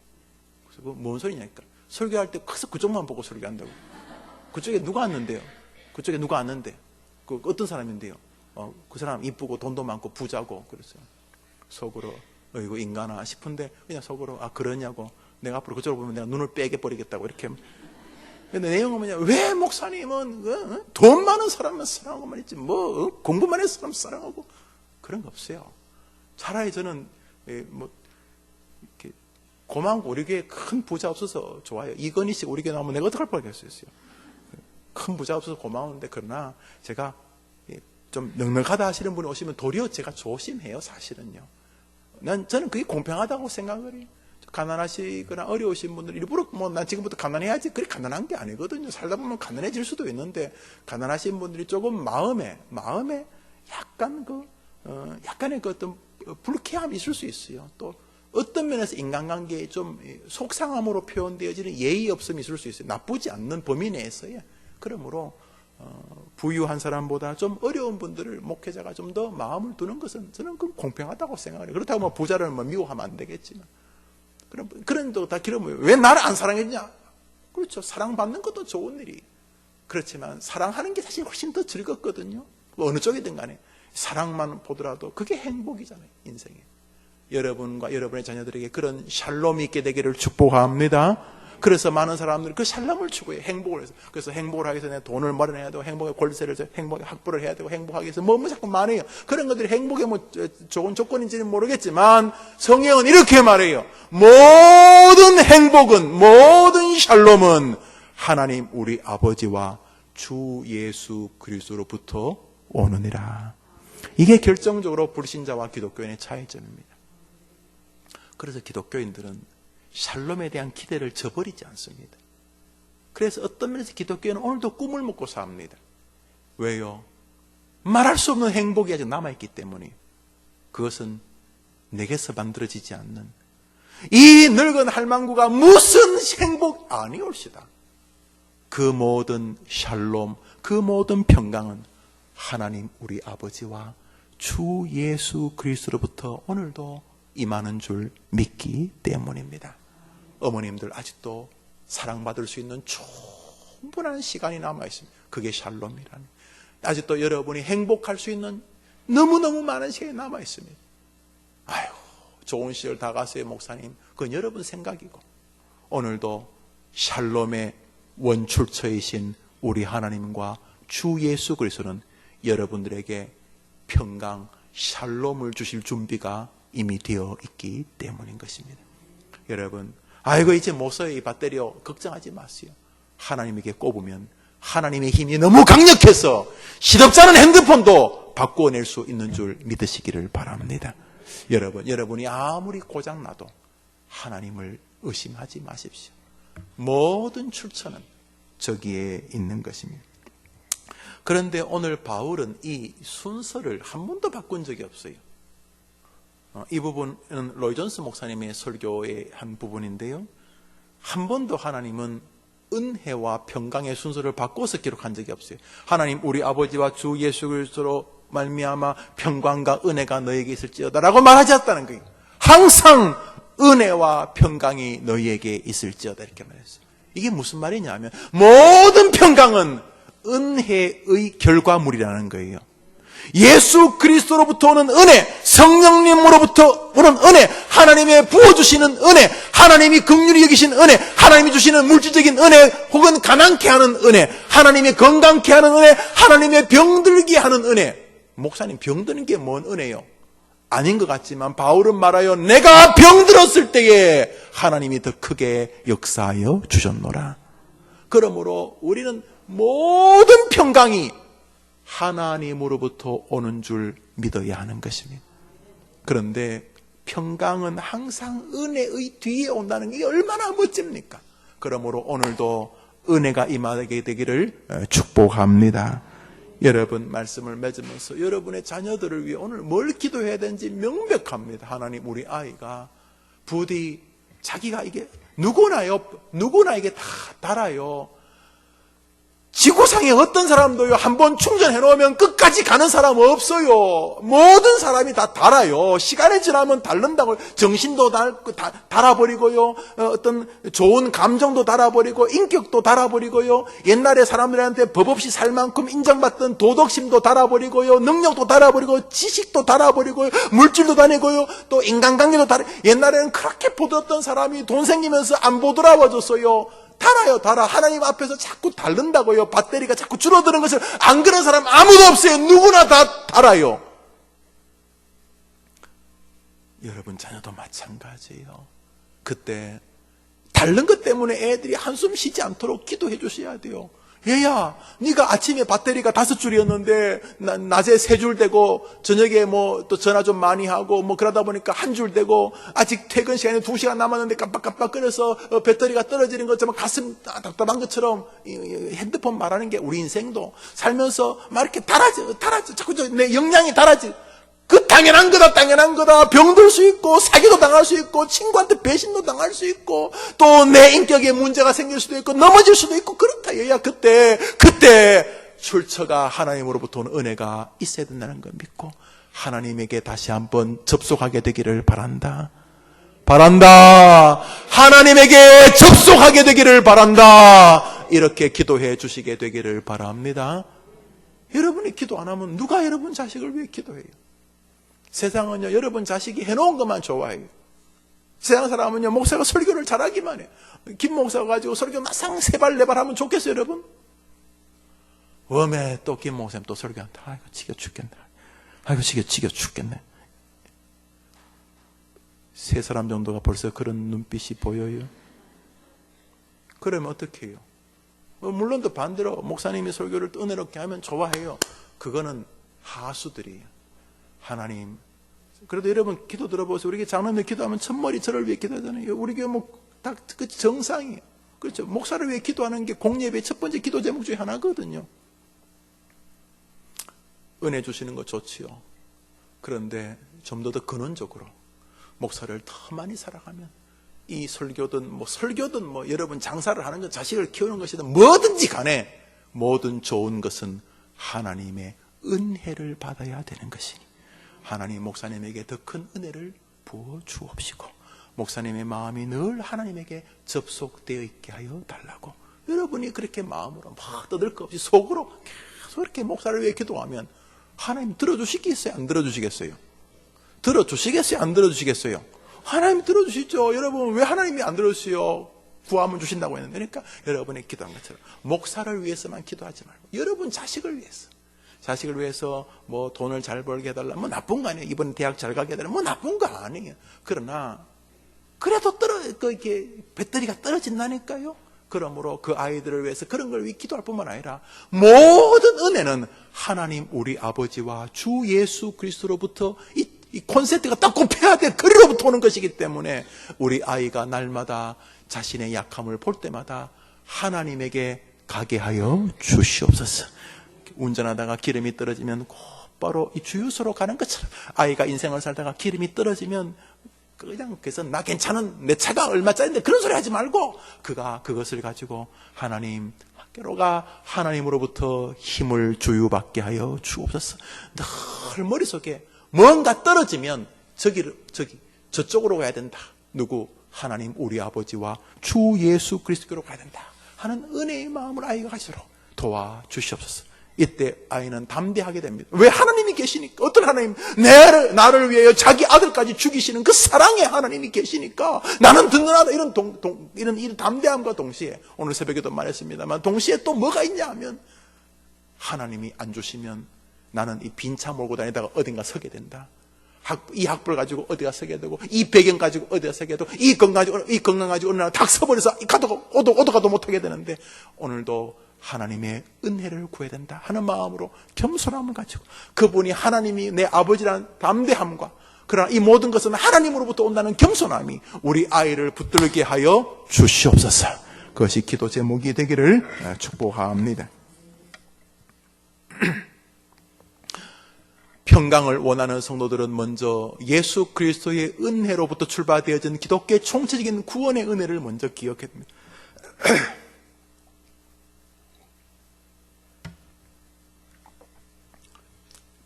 그래서 뭔 소리냐니까. 설교할 때 커서 그쪽만 보고 설교한다고. 그쪽에 누가 왔는데요? 그쪽에 누가 왔는데? 그 어떤 사람인데요? 그 사람 이쁘고 돈도 많고 부자고. 그랬어요. 속으로 이거 인간아 싶은데 그냥 속으로 그러냐고. 내가 앞으로 그쪽으로 보면 내가 눈을 빼게 버리겠다고 이렇게. 근데 내용은 뭐냐? 왜 목사님은 돈 많은 사람만 사랑하고만 있지 뭐 공부만 해서 사람 사랑하고 그런 거 없어요. 차라리 저는 뭐 이렇게 고마운 거, 우리 교회에 큰 부자 없어서 좋아요. 이건희 씨 우리 교회 나오면 내가 어떡할 뻔했어요. 큰 부자 없어서 고마운데, 그러나 제가 좀 넉넉하다 하시는 분이 오시면 도리어 제가 조심해요. 사실은요. 저는 그게 공평하다고 생각을 해요. 가난하시거나 어려우신 분들 일부러 난 지금부터 가난해야지, 그래 가난한 게 아니거든요. 살다 보면 가난해질 수도 있는데, 가난하신 분들이 조금 마음에 약간 약간의 그 어떤 불쾌함이 있을 수 있어요. 또 어떤 면에서 인간관계에 좀 속상함으로 표현되어지는 예의 없음이 있을 수 있어요. 나쁘지 않는 범위 내에서요. 그러므로 부유한 사람보다 좀 어려운 분들을 목회자가 좀 더 마음을 두는 것은 저는 그 공평하다고 생각해요. 그렇다고 뭐 부자를 미워하면 안 되겠지만, 그런 또 다 기르면 왜 나를 안 사랑했냐? 그렇죠. 사랑받는 것도 좋은 일이. 그렇지만 사랑하는 게 사실 훨씬 더 즐겁거든요. 어느 쪽이든 간에 사랑만 보더라도 그게 행복이잖아요. 인생에. 여러분과 여러분의 자녀들에게 그런 샬롬이 있게 되기를 축복합니다. 그래서 많은 사람들이 그 샬롬을 추구해요. 행복을 해서. 그래서 행복을 하기 위해서 돈을 마련해야 되고, 행복의 골세를 행복의 확보를 해야 되고, 행복하기 위해서 뭐 자꾸 말해요. 그런 것들이 행복의 뭐 좋은 조건인지는 모르겠지만 성경은 이렇게 말해요. 모든 행복은, 모든 샬롬은 하나님 우리 아버지와 주 예수 그리스도로부터 오느니라. 이게 결정적으로 불신자와 기독교인의 차이점입니다. 그래서 기독교인들은 샬롬에 대한 기대를 저버리지 않습니다. 그래서 어떤 면에서 기독교인은 오늘도 꿈을 먹고 삽니다. 왜요? 말할 수 없는 행복이 아직 남아있기 때문에. 그것은 내게서 만들어지지 않는 이 늙은 할망구가 무슨 행복 아니올시다. 그 모든 샬롬, 그 모든 평강은 하나님 우리 아버지와 주 예수 그리스도로부터 오늘도 임하는 줄 믿기 때문입니다. 어머님들 아직도 사랑받을 수 있는 충분한 시간이 남아있습니다. 그게 샬롬이라는. 아직도 여러분이 행복할 수 있는 너무너무 많은 시간이 남아있습니다. 아유, 좋은 시절 다가서의 목사님, 그건 여러분 생각이고, 오늘도 샬롬의 원출처이신 우리 하나님과 주 예수 그리스도는 여러분들에게 평강, 샬롬을 주실 준비가 이미 되어 있기 때문인 것입니다. 여러분, 아이고 이제 못 써요 이 배터리, 걱정하지 마세요. 하나님에게 꼽으면 하나님의 힘이 너무 강력해서 시덥지 않은 핸드폰도 바꾸어낼 수 있는 줄 믿으시기를 바랍니다. 여러분이 아무리 고장나도 하나님을 의심하지 마십시오. 모든 출처는 저기에 있는 것입니다. 그런데 오늘 바울은 이 순서를 한 번도 바꾼 적이 없어요. 이 부분은 로이 존스 목사님의 설교의 한 부분인데요. 한 번도 하나님은 은혜와 평강의 순서를 바꿔서 기록한 적이 없어요. 하나님 우리 아버지와 주 예수 그리스도로 말미암아 평강과 은혜가 너에게 있을지어다라고 말하지 않았다는 거예요. 항상 은혜와 평강이 너희에게 있을지어다 이렇게 말했어요. 이게 무슨 말이냐면 모든 평강은 은혜의 결과물이라는 거예요. 예수 그리스도로부터 오는 은혜, 성령님으로부터 오는 은혜, 하나님의 부어주시는 은혜, 하나님이 긍휼히 여기신 은혜, 하나님이 주시는 물질적인 은혜, 혹은 가난케 하는 은혜, 하나님의 건강케 하는 은혜, 하나님의 병들게 하는 은혜. 목사님 병드는 게 뭔 은혜요? 아닌 것 같지만 바울은 말하여 내가 병들었을 때에 하나님이 더 크게 역사하여 주셨노라. 그러므로 우리는 모든 평강이 하나님으로부터 오는 줄 믿어야 하는 것입니다. 그런데 평강은 항상 은혜의 뒤에 온다는 게 얼마나 멋집니까? 그러므로 오늘도 은혜가 임하게 되기를 축복합니다. 여러분 말씀을 맺으면서 여러분의 자녀들을 위해 오늘 뭘 기도해야 되는지 명백합니다. 하나님 우리 아이가 부디 자기가 이게 누구나 이게 다 달아요. 지구상에 어떤 사람도요 한번 충전해 놓으면 끝까지 가는 사람 없어요. 모든 사람이 다 달아요. 시간이 지나면 닳는다고. 정신도 달아버리고요, 어떤 좋은 감정도 달아버리고 인격도 달아버리고요, 옛날에 사람들한테 법 없이 살 만큼 인정받던 도덕심도 달아버리고요, 능력도 달아버리고 지식도 달아버리고요, 물질도 다니고요, 또 인간관계도 옛날에는 그렇게 보던 사람이 돈 생기면서 안 보더라워졌어요. 달아요. 하나님 앞에서 자꾸 닳는다고요. 배터리가 자꾸 줄어드는 것을 안 그런 사람 아무도 없어요. 누구나 다 달아요. 여러분 자녀도 마찬가지예요. 그때 닳는 것 때문에 애들이 한숨 쉬지 않도록 기도해 주셔야 돼요. 얘야, 네가 아침에 배터리가 5줄이었는데 낮에 3줄 되고 저녁에 뭐 또 전화 좀 많이 하고 뭐 그러다 보니까 1줄 되고 아직 퇴근 시간에 2시간 남았는데 깜빡깜빡거려서 배터리가 떨어지는 것처럼 가슴 답답한 것처럼 핸드폰 말하는 게 우리 인생도 살면서 막 이렇게 달아져 자꾸 내 역량이 달아져. 그 당연한 거다. 병들 수 있고 사기도 당할 수 있고 친구한테 배신도 당할 수 있고 또 내 인격에 문제가 생길 수도 있고 넘어질 수도 있고 그렇다. 얘야 그때 출처가 하나님으로부터 온 은혜가 있어야 된다는 걸 믿고 하나님에게 다시 한번 접속하게 되기를 바란다. 하나님에게 접속하게 되기를 바란다. 이렇게 기도해 주시게 되기를 바랍니다. 여러분이 기도 안 하면 누가 여러분 자식을 위해 기도해요? 세상은요 여러분 자식이 해놓은 것만 좋아해요. 세상 사람은요 목사가 설교를 잘하기만 해. 김 목사가 가지고 설교 마상 3발 4발 하면 좋겠어요 여러분? 웜에 또 김 목사님 또 설교한다. 아이고 지겨 죽겠네. 세 사람 정도가 벌써 그런 눈빛이 보여요. 그러면 어떻게 해요? 물론 또 반대로 목사님이 설교를 은혜롭게 하면 좋아해요. 그거는 하수들이에요. 하나님, 그래도 여러분 기도 들어보세요. 우리 장로님 기도하면 첫머리 저를 위해 기도하잖아요. 우리 교회 다 정상이에요. 그렇죠. 목사를 위해 기도하는 게 공예배의 첫 번째 기도 제목 중에 하나거든요. 은혜 주시는 거 좋지요. 그런데 좀 더 근원적으로 목사를 더 많이 사랑하면 이 설교든 여러분 장사를 하는 것, 자식을 키우는 것이든 뭐든지 간에 모든 좋은 것은 하나님의 은혜를 받아야 되는 것이니 하나님 목사님에게 더 큰 은혜를 부어 주옵시고 목사님의 마음이 늘 하나님에게 접속되어 있게 하여 달라고 여러분이 그렇게 마음으로 막 떠들 것 없이 속으로 계속 이렇게 목사를 위해 기도하면 하나님 들어주시겠어요? 안 들어주시겠어요? 들어주시겠어요? 안 들어주시겠어요? 하나님 들어주시죠. 여러분 왜 하나님이 안 들어주시요? 구하면 주신다고 했는데, 그러니까 여러분의 기도한 것처럼 목사를 위해서만 기도하지 말고 여러분 자식을 위해서, 자식을 위해서 뭐 돈을 잘 벌게 해달라, 뭐 나쁜 거 아니에요. 이번 대학 잘 가게 해달라, 뭐 나쁜 거 아니에요. 그러나 그래도 이렇게 배터리가 떨어진다니까요. 그러므로 그 아이들을 위해서 그런 걸 위해 기도할 뿐만 아니라 모든 은혜는 하나님 우리 아버지와 주 예수 그리스도로부터 이 콘센트가 딱 꼽혀야 될 거리로부터 오는 것이기 때문에 우리 아이가 날마다 자신의 약함을 볼 때마다 하나님에게 가게 하여 주시옵소서. 운전하다가 기름이 떨어지면 곧바로 이 주유소로 가는 것처럼 아이가 인생을 살다가 기름이 떨어지면 그냥 그래서 나 괜찮은 내 차가 얼마짜리인데 그런 소리 하지 말고 그가 그것을 가지고 하나님 학교로가 하나님으로부터 힘을 주유받게 하여 주옵소서. 늘 머릿속에 뭔가 떨어지면 저쪽으로 가야 된다. 누구? 하나님 우리 아버지와 주 예수 그리스도로 가야 된다 하는 은혜의 마음을 아이가 가지도록 도와주시옵소서. 이때 아이는 담대하게 됩니다. 왜? 하나님이 계시니까. 어떤 하나님? 나를 위하여 자기 아들까지 죽이시는 그 사랑의 하나님이 계시니까 나는 든든하다. 이런 담대함과 동시에 오늘 새벽에도 말했습니다만 동시에 또 뭐가 있냐 하면 하나님이 안 주시면 나는 이 빈 차 몰고 다니다가 어딘가 서게 된다. 이 학벌 가지고 어디가 서게 되고 이 배경 가지고 어디가 서게 되고 이 건강 가지고 어느 날 탁 서버려서 오도 못하게 되는데 오늘도 하나님의 은혜를 구해야 된다 하는 마음으로 겸손함을 가지고 그분이 하나님이 내 아버지라는 담대함과 그러나 이 모든 것은 하나님으로부터 온다는 겸손함이 우리 아이를 붙들게 하여 주시옵소서. 그것이 기도 제목이 되기를 축복합니다. 평강을 원하는 성도들은 먼저 예수 그리스도의 은혜로부터 출발되어진 기독교의 총체적인 구원의 은혜를 먼저 기억해야 됩니다.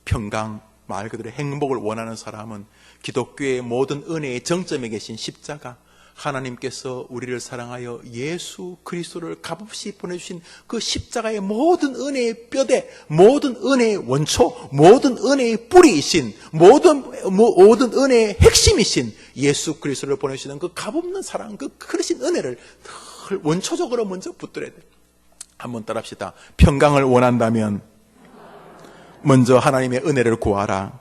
평강, 말 그대로 행복을 원하는 사람은 기독교의 모든 은혜의 정점에 계신 십자가, 하나님께서 우리를 사랑하여 예수 그리스도를 값없이 보내주신 그 십자가의 모든 은혜의 뼈대, 모든 은혜의 원초, 모든 은혜의 뿌리이신, 모든 은혜의 핵심이신 예수 그리스도를 보내주시는 그 값없는 사랑, 그 크신 은혜를 늘 원초적으로 먼저 붙들어야 돼요. 한번 따라합시다. 평강을 원한다면 먼저 하나님의 은혜를 구하라.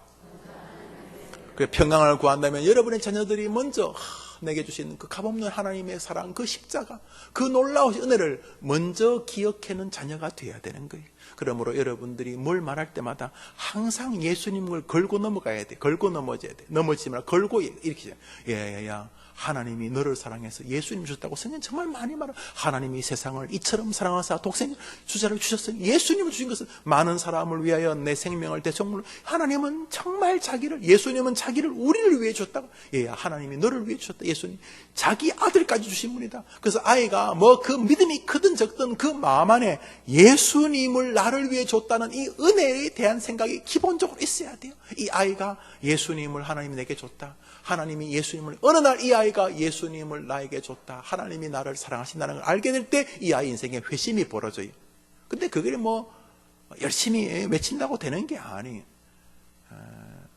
평강을 구한다면 여러분의 자녀들이 먼저 내게 주신 그 값없는 하나님의 사랑, 그 십자가, 그 놀라우신 은혜를 먼저 기억하는 자녀가 되어야 되는 거예요. 그러므로 여러분들이 뭘 말할 때마다 항상 예수님을 걸고 넘어가야 돼. 걸고 넘어져야 돼. 넘어지지 말고 걸고 이렇게. 야야야. 하나님이 너를 사랑해서 예수님 주셨다고 성경 정말 많이 말해요. 하나님이 세상을 이처럼 사랑하사 독생 주자를 주셨어요. 예수님을 주신 것은 많은 사람을 위하여 내 생명을 대속물로. 하나님은 정말 예수님은 자기를 우리를 위해 줬다고. 하나님이 너를 위해 주셨다. 예수님 자기 아들까지 주신 분이다. 그래서 아이가 뭐 그 믿음이 크든 적든 그 마음 안에 예수님을 나를 위해 줬다는 이 은혜에 대한 생각이 기본적으로 있어야 돼요. 이 아이가 예수님을 하나님이 내게 줬다. 하나님이 예수님을 어느 날 이 아이가 예수님을 나에게 줬다. 하나님이 나를 사랑하신다는 걸 알게 될 때 이 아이 인생에 회심이 벌어져요. 근데 그게 뭐 열심히 외친다고 되는 게 아니에요.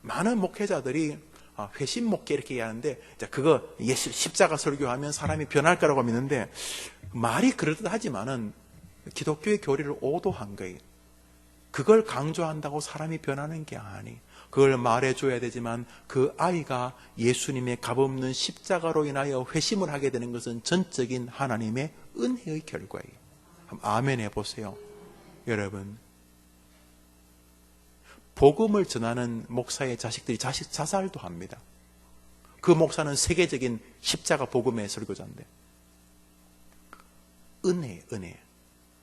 많은 목회자들이 회심 목회 이렇게 얘기하는데 그거 예수 십자가 설교하면 사람이 변할 거라고 믿는데 말이 그럴듯하지만은 기독교의 교리를 오도한 거예요. 그걸 강조한다고 사람이 변하는 게 아니에요. 그걸 말해줘야 되지만 그 아이가 예수님의 값없는 십자가로 인하여 회심을 하게 되는 것은 전적인 하나님의 은혜의 결과예요. 아멘 해보세요. 여러분, 복음을 전하는 목사의 자식들이 자살도 합니다. 그 목사는 세계적인 십자가 복음의 설교자인데 은혜.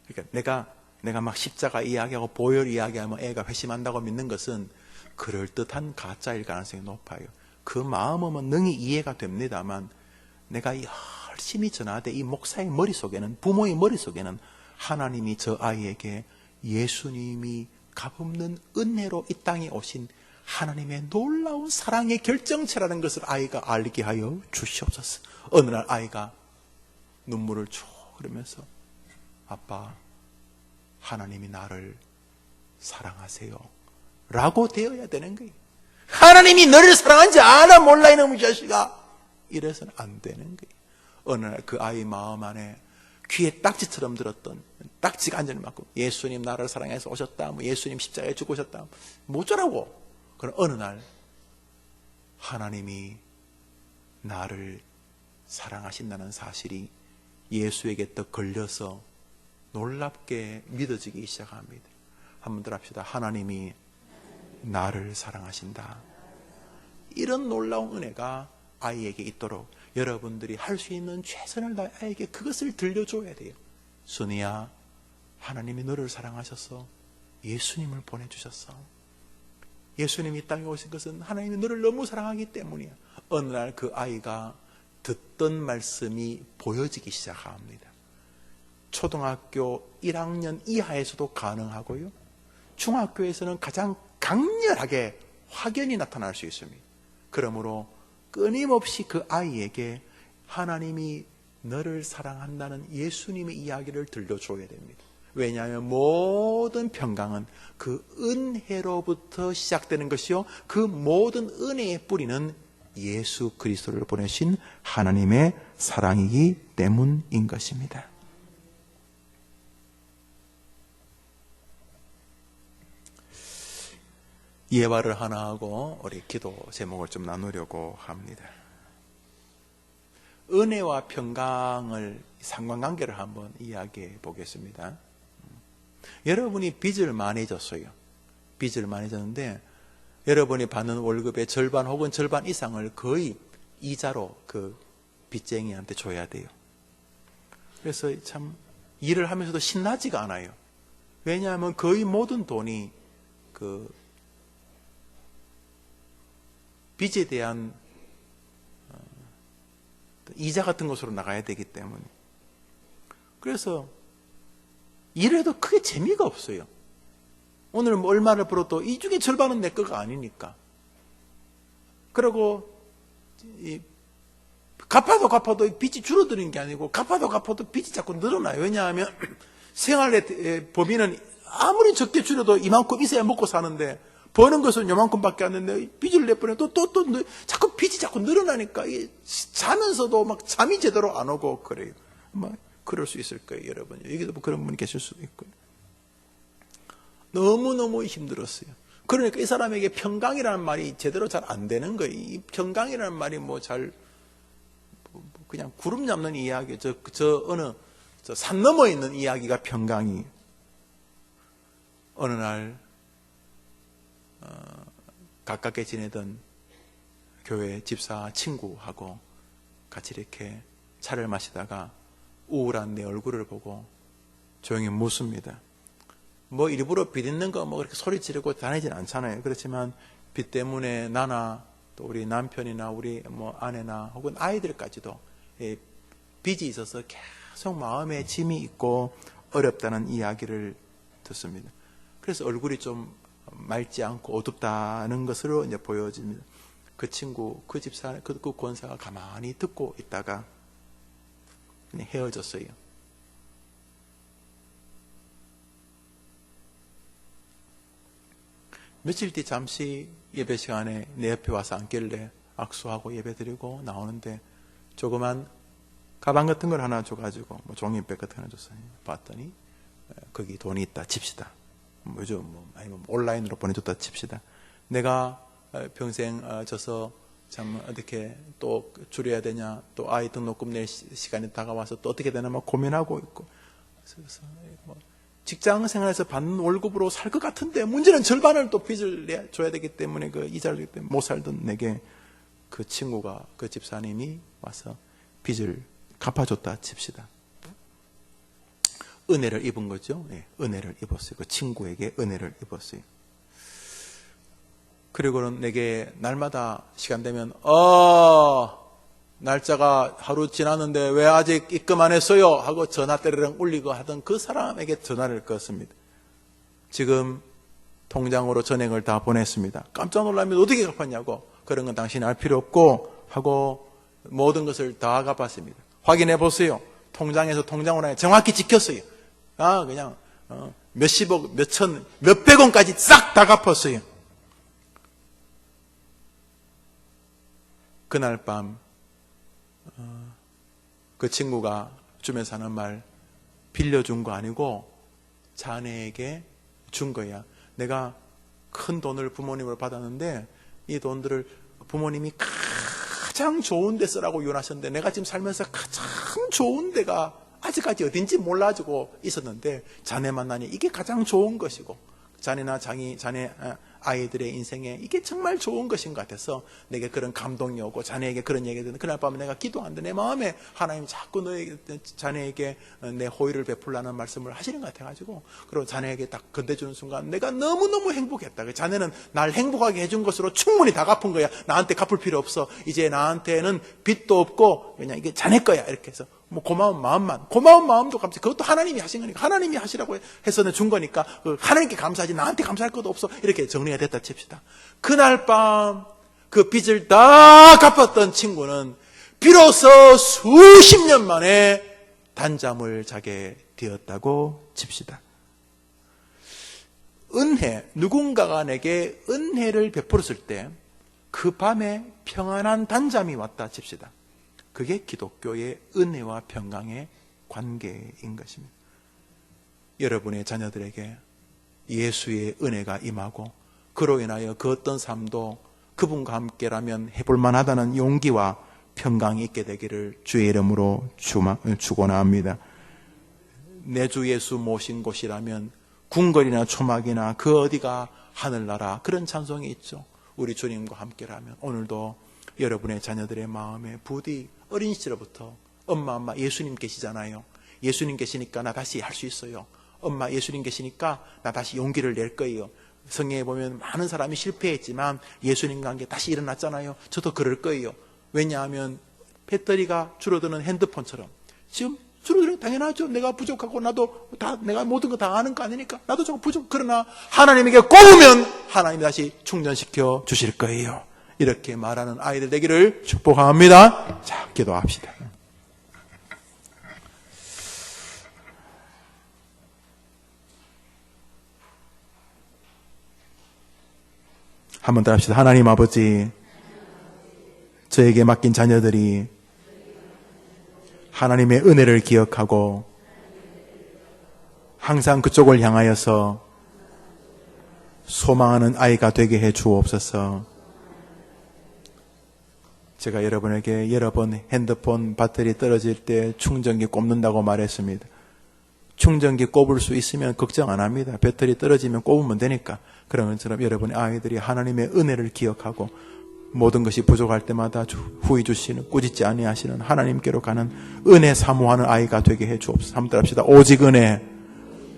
그러니까 내가 막 십자가 이야기하고 보혈 이야기하면 애가 회심한다고 믿는 것은 그럴듯한 가짜일 가능성이 높아요. 그 마음은 능히 이해가 됩니다만 내가 열심히 전하되 이 목사의 머릿속에는, 부모의 머릿속에는 하나님이 저 아이에게 예수님이 값없는 은혜로 이 땅에 오신 하나님의 놀라운 사랑의 결정체라는 것을 아이가 알게 하여 주시옵소서. 어느 날 아이가 눈물을 쭉 흐르면서 아빠, 하나님이 나를 사랑하세요 라고 되어야 되는 거예요. 하나님이 너를 사랑한지 아나 몰라 이놈의 자식아. 이래서는 안 되는 거예요. 어느 날 그 아이 마음 안에 귀에 딱지처럼 들었던 딱지가 안전을 맞고 예수님 나를 사랑해서 오셨다. 뭐 예수님 십자가에 죽고 오셨다. 뭐 어쩌라고. 그럼 어느 날 하나님이 나를 사랑하신다는 사실이 예수에게 또 걸려서 놀랍게 믿어지기 시작합니다. 한번 더 합시다. 하나님이 나를 사랑하신다. 이런 놀라운 은혜가 아이에게 있도록 여러분들이 할 수 있는 최선을 다해 아이에게 그것을 들려줘야 돼요. 순이야, 하나님이 너를 사랑하셔서 예수님을 보내주셨어. 예수님이 이 땅에 오신 것은 하나님이 너를 너무 사랑하기 때문이야. 어느 날 그 아이가 듣던 말씀이 보여지기 시작합니다. 초등학교 1학년 이하에서도 가능하고요. 중학교에서는 가장 강렬하게 확연히 나타날 수 있습니다. 그러므로 끊임없이 그 아이에게 하나님이 너를 사랑한다는 예수님의 이야기를 들려줘야 됩니다. 왜냐하면 모든 평강은 그 은혜로부터 시작되는 것이요, 그 모든 은혜의 뿌리는 예수 그리스도를 보내신 하나님의 사랑이기 때문인 것입니다. 예화를 하나 하고 우리 기도 제목을 좀 나누려고 합니다. 은혜와 평강을 상관관계를 한번 이야기해 보겠습니다. 여러분이 빚을 많이 졌어요. 빚을 많이 졌는데 여러분이 받는 월급의 절반 혹은 절반 이상을 거의 이자로 그 빚쟁이한테 줘야 돼요. 그래서 참 일을 하면서도 신나지가 않아요. 왜냐하면 거의 모든 돈이 그 빚에 대한 이자 같은 것으로 나가야 되기 때문에. 그래서 일해도 크게 재미가 없어요. 오늘 뭐 얼마를 벌어도 이 중에 절반은 내 거가 아니니까. 그리고 갚아도 빚이 줄어드는 게 아니고 갚아도 빚이 자꾸 늘어나요. 왜냐하면 생활의 범위는 아무리 적게 줄여도 이만큼 있어야 먹고 사는데 버는 것은 요만큼밖에 안 되는데 빚을 내보내 또 자꾸 빚이 자꾸 늘어나니까 자면서도 막 잠이 제대로 안 오고 그래요. 막 그럴 수 있을 거예요, 여러분. 여기도 뭐 그런 분이 계실 수도 있고요. 너무너무 힘들었어요. 그러니까 이 사람에게 평강이라는 말이 제대로 잘 안 되는 거예요. 이 평강이라는 말이 뭐 잘 그냥 구름 잡는 이야기, 저 산 넘어 있는 이야기가 평강이. 어느 날 가깝게 지내던 교회 집사 친구하고 같이 이렇게 차를 마시다가 우울한 내 얼굴을 보고 조용히 묻습니다. 뭐 일부러 빚 있는 거 뭐 그렇게 소리 지르고 다니진 않잖아요. 그렇지만 빚 때문에 나나 또 우리 남편이나 우리 뭐 아내나 혹은 아이들까지도 빚이 있어서 계속 마음에 짐이 있고 어렵다는 이야기를 듣습니다. 그래서 얼굴이 좀 맑지 않고 어둡다는 것으로 이제 보여집니다. 그 친구, 그 집사, 그 권사가 가만히 듣고 있다가 그냥 헤어졌어요. 며칠 뒤 잠시 예배 시간에 내 옆에 와서 앉길래 악수하고 예배 드리고 나오는데 조그만 가방 같은 걸 하나 줘가지고 뭐 종이백 같은 거 하나 줬어요. 봤더니 거기 돈이 있다 칩시다. 요즘 아니면 온라인으로 보내줬다 칩시다. 내가 평생 져서 참 어떻게 또 줄여야 되냐, 또 아이 등록금 낼 시간이 다가와서 또 어떻게 되나 막 고민하고 있고. 그래서 뭐 직장 생활에서 받는 월급으로 살 것 같은데 문제는 절반을 또 빚을 줘야 되기 때문에 그 이자를 때문에 못 살던 내게 그 친구가, 그 집사님이 와서 빚을 갚아줬다 칩시다. 은혜를 입은 거죠. 네, 은혜를 입었어요. 그 친구에게 은혜를 입었어요. 그리고는 내게 날마다 시간 되면 날짜가 하루 지났는데 왜 아직 입금 안 했어요? 하고 전화 때리랑 울리고 하던 그 사람에게 전화를 걸었습니다. 지금 통장으로 전액을 다 보냈습니다. 깜짝 놀라면 어떻게 갚았냐고. 그런 건 당신이 알 필요 없고 하고 모든 것을 다 갚았습니다. 확인해 보세요. 통장에서 통장으로 정확히 지켰어요. 그냥 몇십억, 몇천, 몇백 원까지 싹 다 갚았어요. 그날 밤 그 친구가 주면서 하는 말, 빌려준 거 아니고 자네에게 준 거야. 내가 큰 돈을 부모님을 받았는데 이 돈들을 부모님이 가장 좋은 데 쓰라고 요구하셨는데 내가 지금 살면서 가장 좋은 데가 아직까지 어딘지 몰라주고 있었는데 자네 만나니 이게 가장 좋은 것이고 자네나 자네 아이들의 인생에 이게 정말 좋은 것인 것 같아서 내게 그런 감동이 오고 자네에게 그런 얘기를 듣는 그날 밤에 내가 기도하는데 내 마음에 하나님이 자꾸 자네에게 내 호의를 베풀라는 말씀을 하시는 것 같아가지고 그리고 자네에게 딱 건네주는 순간 내가 너무너무 행복했다. 자네는 날 행복하게 해준 것으로 충분히 다 갚은 거야. 나한테 갚을 필요 없어. 이제 나한테는 빚도 없고 그냥 이게 자네 거야. 이렇게 해서 뭐 고마운 마음도 갑자기 그것도 하나님이 하신 거니까 하나님이 하시라고 해서 준 거니까 하나님께 감사하지 나한테 감사할 것도 없어. 이렇게 정리가 됐다 칩시다. 그날 밤 그 빚을 다 갚았던 친구는 비로소 수십 년 만에 단잠을 자게 되었다고 칩시다. 누군가가 내게 은혜를 베풀었을 때 그 밤에 평안한 단잠이 왔다 칩시다. 그게 기독교의 은혜와 평강의 관계인 것입니다. 여러분의 자녀들에게 예수의 은혜가 임하고 그로 인하여 그 어떤 삶도 그분과 함께라면 해볼 만하다는 용기와 평강이 있게 되기를 주의 이름으로 축원합니다. 내 주 예수 모신 곳이라면 궁궐이나 초막이나 그 어디가 하늘나라 그런 찬송이 있죠. 우리 주님과 함께라면 오늘도 여러분의 자녀들의 마음에 부디 어린 시절부터 엄마 예수님 계시잖아요. 예수님 계시니까 나 다시 할 수 있어요. 엄마 예수님 계시니까 나 다시 용기를 낼 거예요. 성경에 보면 많은 사람이 실패했지만 예수님과 함께 다시 일어났잖아요. 저도 그럴 거예요. 왜냐하면 배터리가 줄어드는 핸드폰처럼 지금 줄어드는 당연하죠. 내가 부족하고 나도 내가 모든 거 다 아는 거 아니니까 나도 조금 부족. 그러나 하나님에게 꼽으면 하나님이 다시 충전시켜 주실 거예요. 이렇게 말하는 아이들 되기를 축복합니다. 자, 기도합시다. 한 번 더 합시다. 하나님 아버지, 저에게 맡긴 자녀들이 하나님의 은혜를 기억하고 항상 그쪽을 향하여서 소망하는 아이가 되게 해 주옵소서. 제가 여러분에게 여러 번 핸드폰 배터리 떨어질 때 충전기 꼽는다고 말했습니다. 충전기 꼽을 수 있으면 걱정 안 합니다. 배터리 떨어지면 꼽으면 되니까. 그런 것처럼 여러분의 아이들이 하나님의 은혜를 기억하고 모든 것이 부족할 때마다 후히 주시는 꾸짖지 아니하시는 하나님께로 가는 은혜 사모하는 아이가 되게 해 주옵소서. 한번 더 합시다. 오직 은혜.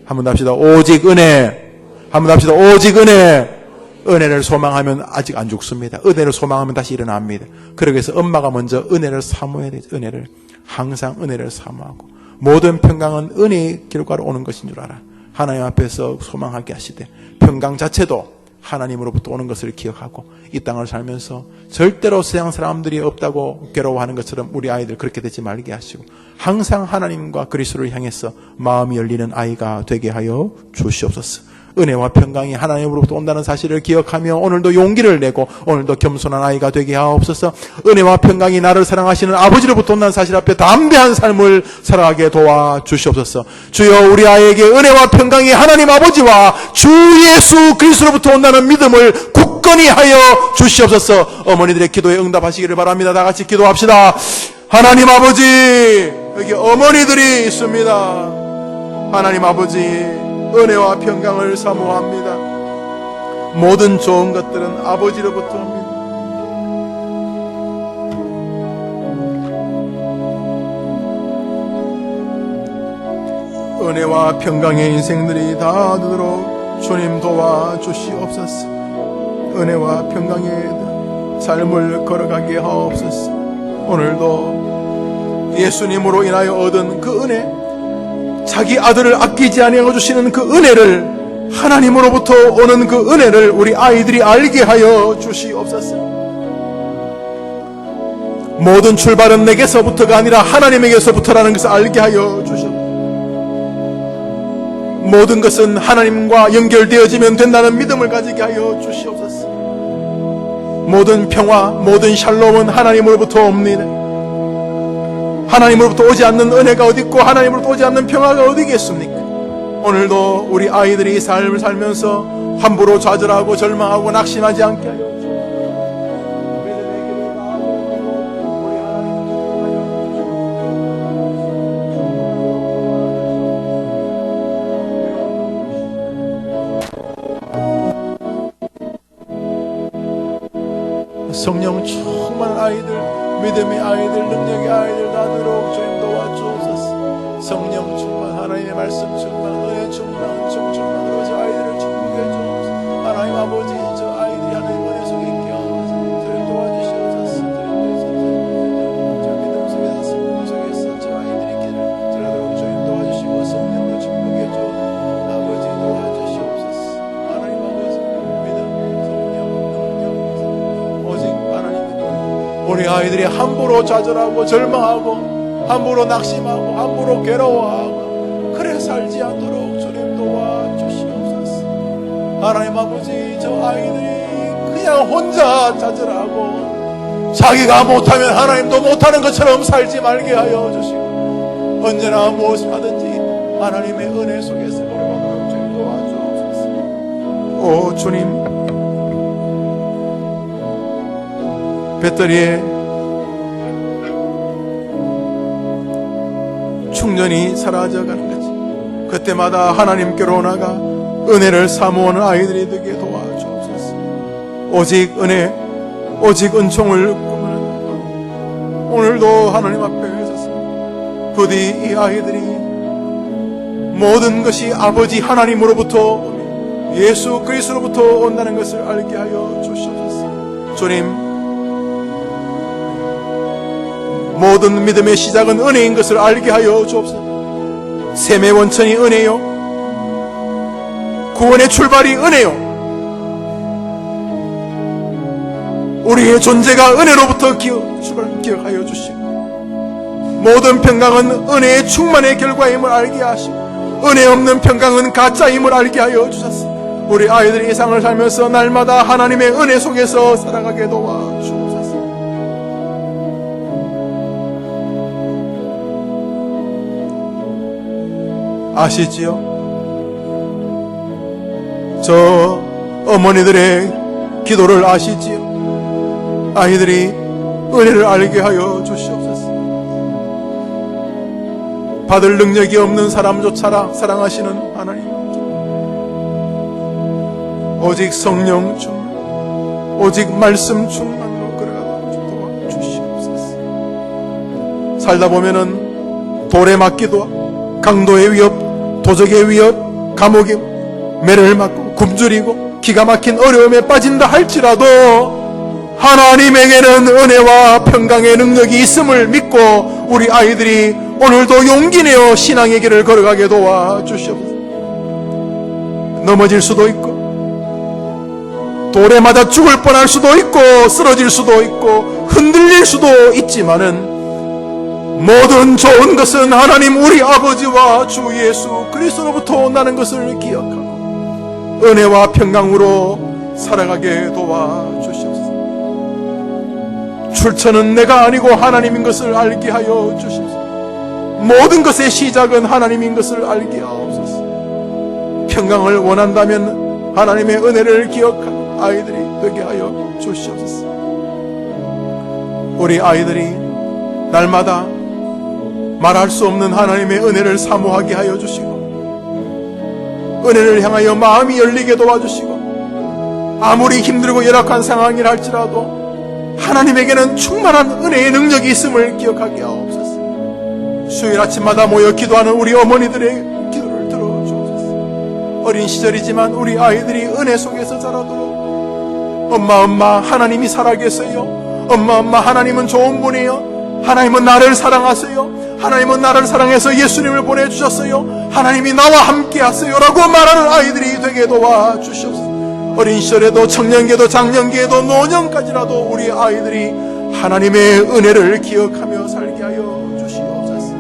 한번 더 합시다. 오직 은혜. 한번 더 합시다. 오직 은혜. 은혜를 소망하면 아직 안 죽습니다. 은혜를 소망하면 다시 일어납니다. 그러기 위해서 엄마가 먼저 은혜를 사모해야 되죠. 은혜를. 항상 은혜를 사모하고 모든 평강은 은혜의 결과로 오는 것인 줄 알아. 하나님 앞에서 소망하게 하시되 평강 자체도 하나님으로부터 오는 것을 기억하고 이 땅을 살면서 절대로 세상 사람들이 없다고 괴로워하는 것처럼 우리 아이들 그렇게 되지 말게 하시고 항상 하나님과 그리스도를 향해서 마음이 열리는 아이가 되게 하여 주시옵소서. 은혜와 평강이 하나님으로부터 온다는 사실을 기억하며 오늘도 용기를 내고 오늘도 겸손한 아이가 되게 하옵소서. 은혜와 평강이 나를 사랑하시는 아버지로부터 온다는 사실 앞에 담대한 삶을 살아가게 도와주시옵소서. 주여 우리 아이에게 은혜와 평강이 하나님 아버지와 주 예수 그리스도로부터 온다는 믿음을 굳건히 하여 주시옵소서. 어머니들의 기도에 응답하시기를 바랍니다. 다 같이 기도합시다. 하나님 아버지, 여기 어머니들이 있습니다. 하나님 아버지, 은혜와 평강을 사모합니다. 모든 좋은 것들은 아버지로부터 옵니다. 은혜와 평강의 인생들이 다 되도록 주님 도와주시옵소서. 은혜와 평강의 삶을 걸어가게 하옵소서. 오늘도 예수님으로 인하여 얻은 그 은혜, 자기 아들을 아끼지 아니하고 주시는 그 은혜를, 하나님으로부터 오는 그 은혜를 우리 아이들이 알게 하여 주시옵소서. 모든 출발은 내게서부터가 아니라 하나님에게서부터라는 것을 알게 하여 주시옵소서. 모든 것은 하나님과 연결되어지면 된다는 믿음을 가지게 하여 주시옵소서. 모든 평화, 모든 샬롬은 하나님으로부터 옵니다. 하나님으로부터 오지 않는 은혜가 어디 있고 하나님으로부터 오지 않는 평화가 어디겠습니까? 오늘도 우리 아이들이 삶을 살면서 함부로 좌절하고 절망하고 낙심하지 않게 하여 성령 충만한 아이들, 믿음의 아이들, 능력의 아이들 나누도록 주님 도와주옵소서. 성령 충만, 하나님의 말씀 충만, 은혜 충만, 은총 충만으로 저 아이들을 축복해 주옵소서. 하나님 아버지, 저 아이들이 하나님 은혜 속에 있게 하옵소서. 주님 도와주시옵소서. 저 믿음 속에서, 성령 속에서 저 아이들이 있기를 저라도 주님 도와주시고 성령으로 축복해 주옵소서. 아버지 도와주시옵소서. 하나님 아버지, 믿음, 성령, 능력, 오직 하나님의 우리 아이들이 함부로 좌절하고 절망하고 함부로 낙심하고 함부로 괴로워하고 그래 살지 않도록 주님 도와주시옵소서. 하나님 아버지, 저 아이들이 그냥 혼자 좌절하고 자기가 못하면 하나님도 못하는 것처럼 살지 말게 하여 주시고 언제나 무엇을 하든지 하나님의 은혜 속에서 걸어가도록 주님 도와주옵소서. 오 주님, 배터리에 충전이 사라져가는 거지. 그때마다 하나님께로 나가 은혜를 사모하는 아이들이 되게 도와주옵소서. 오직 은혜, 오직 은총을 꿈꾸는 오늘도 하나님 앞에 서서 부디 이 아이들이 모든 것이 아버지 하나님으로부터 예수 그리스도로부터 온다는 것을 알게 하여 주시옵소서. 주님, 모든 믿음의 시작은 은혜인 것을 알게 하여 주옵소서. 샘의 원천이 은혜요, 구원의 출발이 은혜요, 우리의 존재가 은혜로부터 기억하여 주시고 모든 평강은 은혜의 충만의 결과임을 알게 하시고 은혜 없는 평강은 가짜임을 알게 하여 주셨습니다. 우리 아이들이 이 세상을 살면서 날마다 하나님의 은혜 속에서 살아가게 도와주옵소서. 아시지요? 저 어머니들의 기도를 아시지요? 아이들이 은혜를 알게 하여 주시옵소서. 받을 능력이 없는 사람조차 사랑하시는 하나님, 오직 성령 충만, 오직 말씀 충만으로 걸어가도록 도와주시옵소서. 살다 보면은 돌에 맞기도 하고 강도의 위협, 도적의 위협, 감옥의 매를 맞고 굶주리고 기가 막힌 어려움에 빠진다 할지라도 하나님에게는 은혜와 평강의 능력이 있음을 믿고 우리 아이들이 오늘도 용기 내어 신앙의 길을 걸어가게 도와주시옵소서. 넘어질 수도 있고 돌에 맞아 죽을 뻔할 수도 있고 쓰러질 수도 있고 흔들릴 수도 있지만은 모든 좋은 것은 하나님 우리 아버지와 주 예수 그리스도로부터 온다는 것을 기억하고 은혜와 평강으로 살아가게 도와주시옵소서. 출처는 내가 아니고 하나님인 것을 알게 하여 주시옵소서. 모든 것의 시작은 하나님인 것을 알게 하옵소서. 평강을 원한다면 하나님의 은혜를 기억하는 아이들이 되게 하여 주시옵소서. 우리 아이들이 날마다 말할 수 없는 하나님의 은혜를 사모하게 하여 주시고 은혜를 향하여 마음이 열리게 도와주시고 아무리 힘들고 열악한 상황이라 할지라도 하나님에게는 충만한 은혜의 능력이 있음을 기억하게 하옵소서. 수요일 아침마다 모여 기도하는 우리 어머니들의 기도를 들어주옵소서. 어린 시절이지만 우리 아이들이 은혜 속에서 자라도록 엄마 하나님이 살아계세요. 엄마 하나님은 좋은 분이에요. 하나님은 나를 사랑하세요. 하나님은 나를 사랑해서 예수님을 보내주셨어요. 하나님이 나와 함께 하세요 라고 말하는 아이들이 되게 도와주시옵소서. 어린 시절에도 청년기에도 장년기에도 노년까지라도 우리 아이들이 하나님의 은혜를 기억하며 살게 하여 주시옵소서.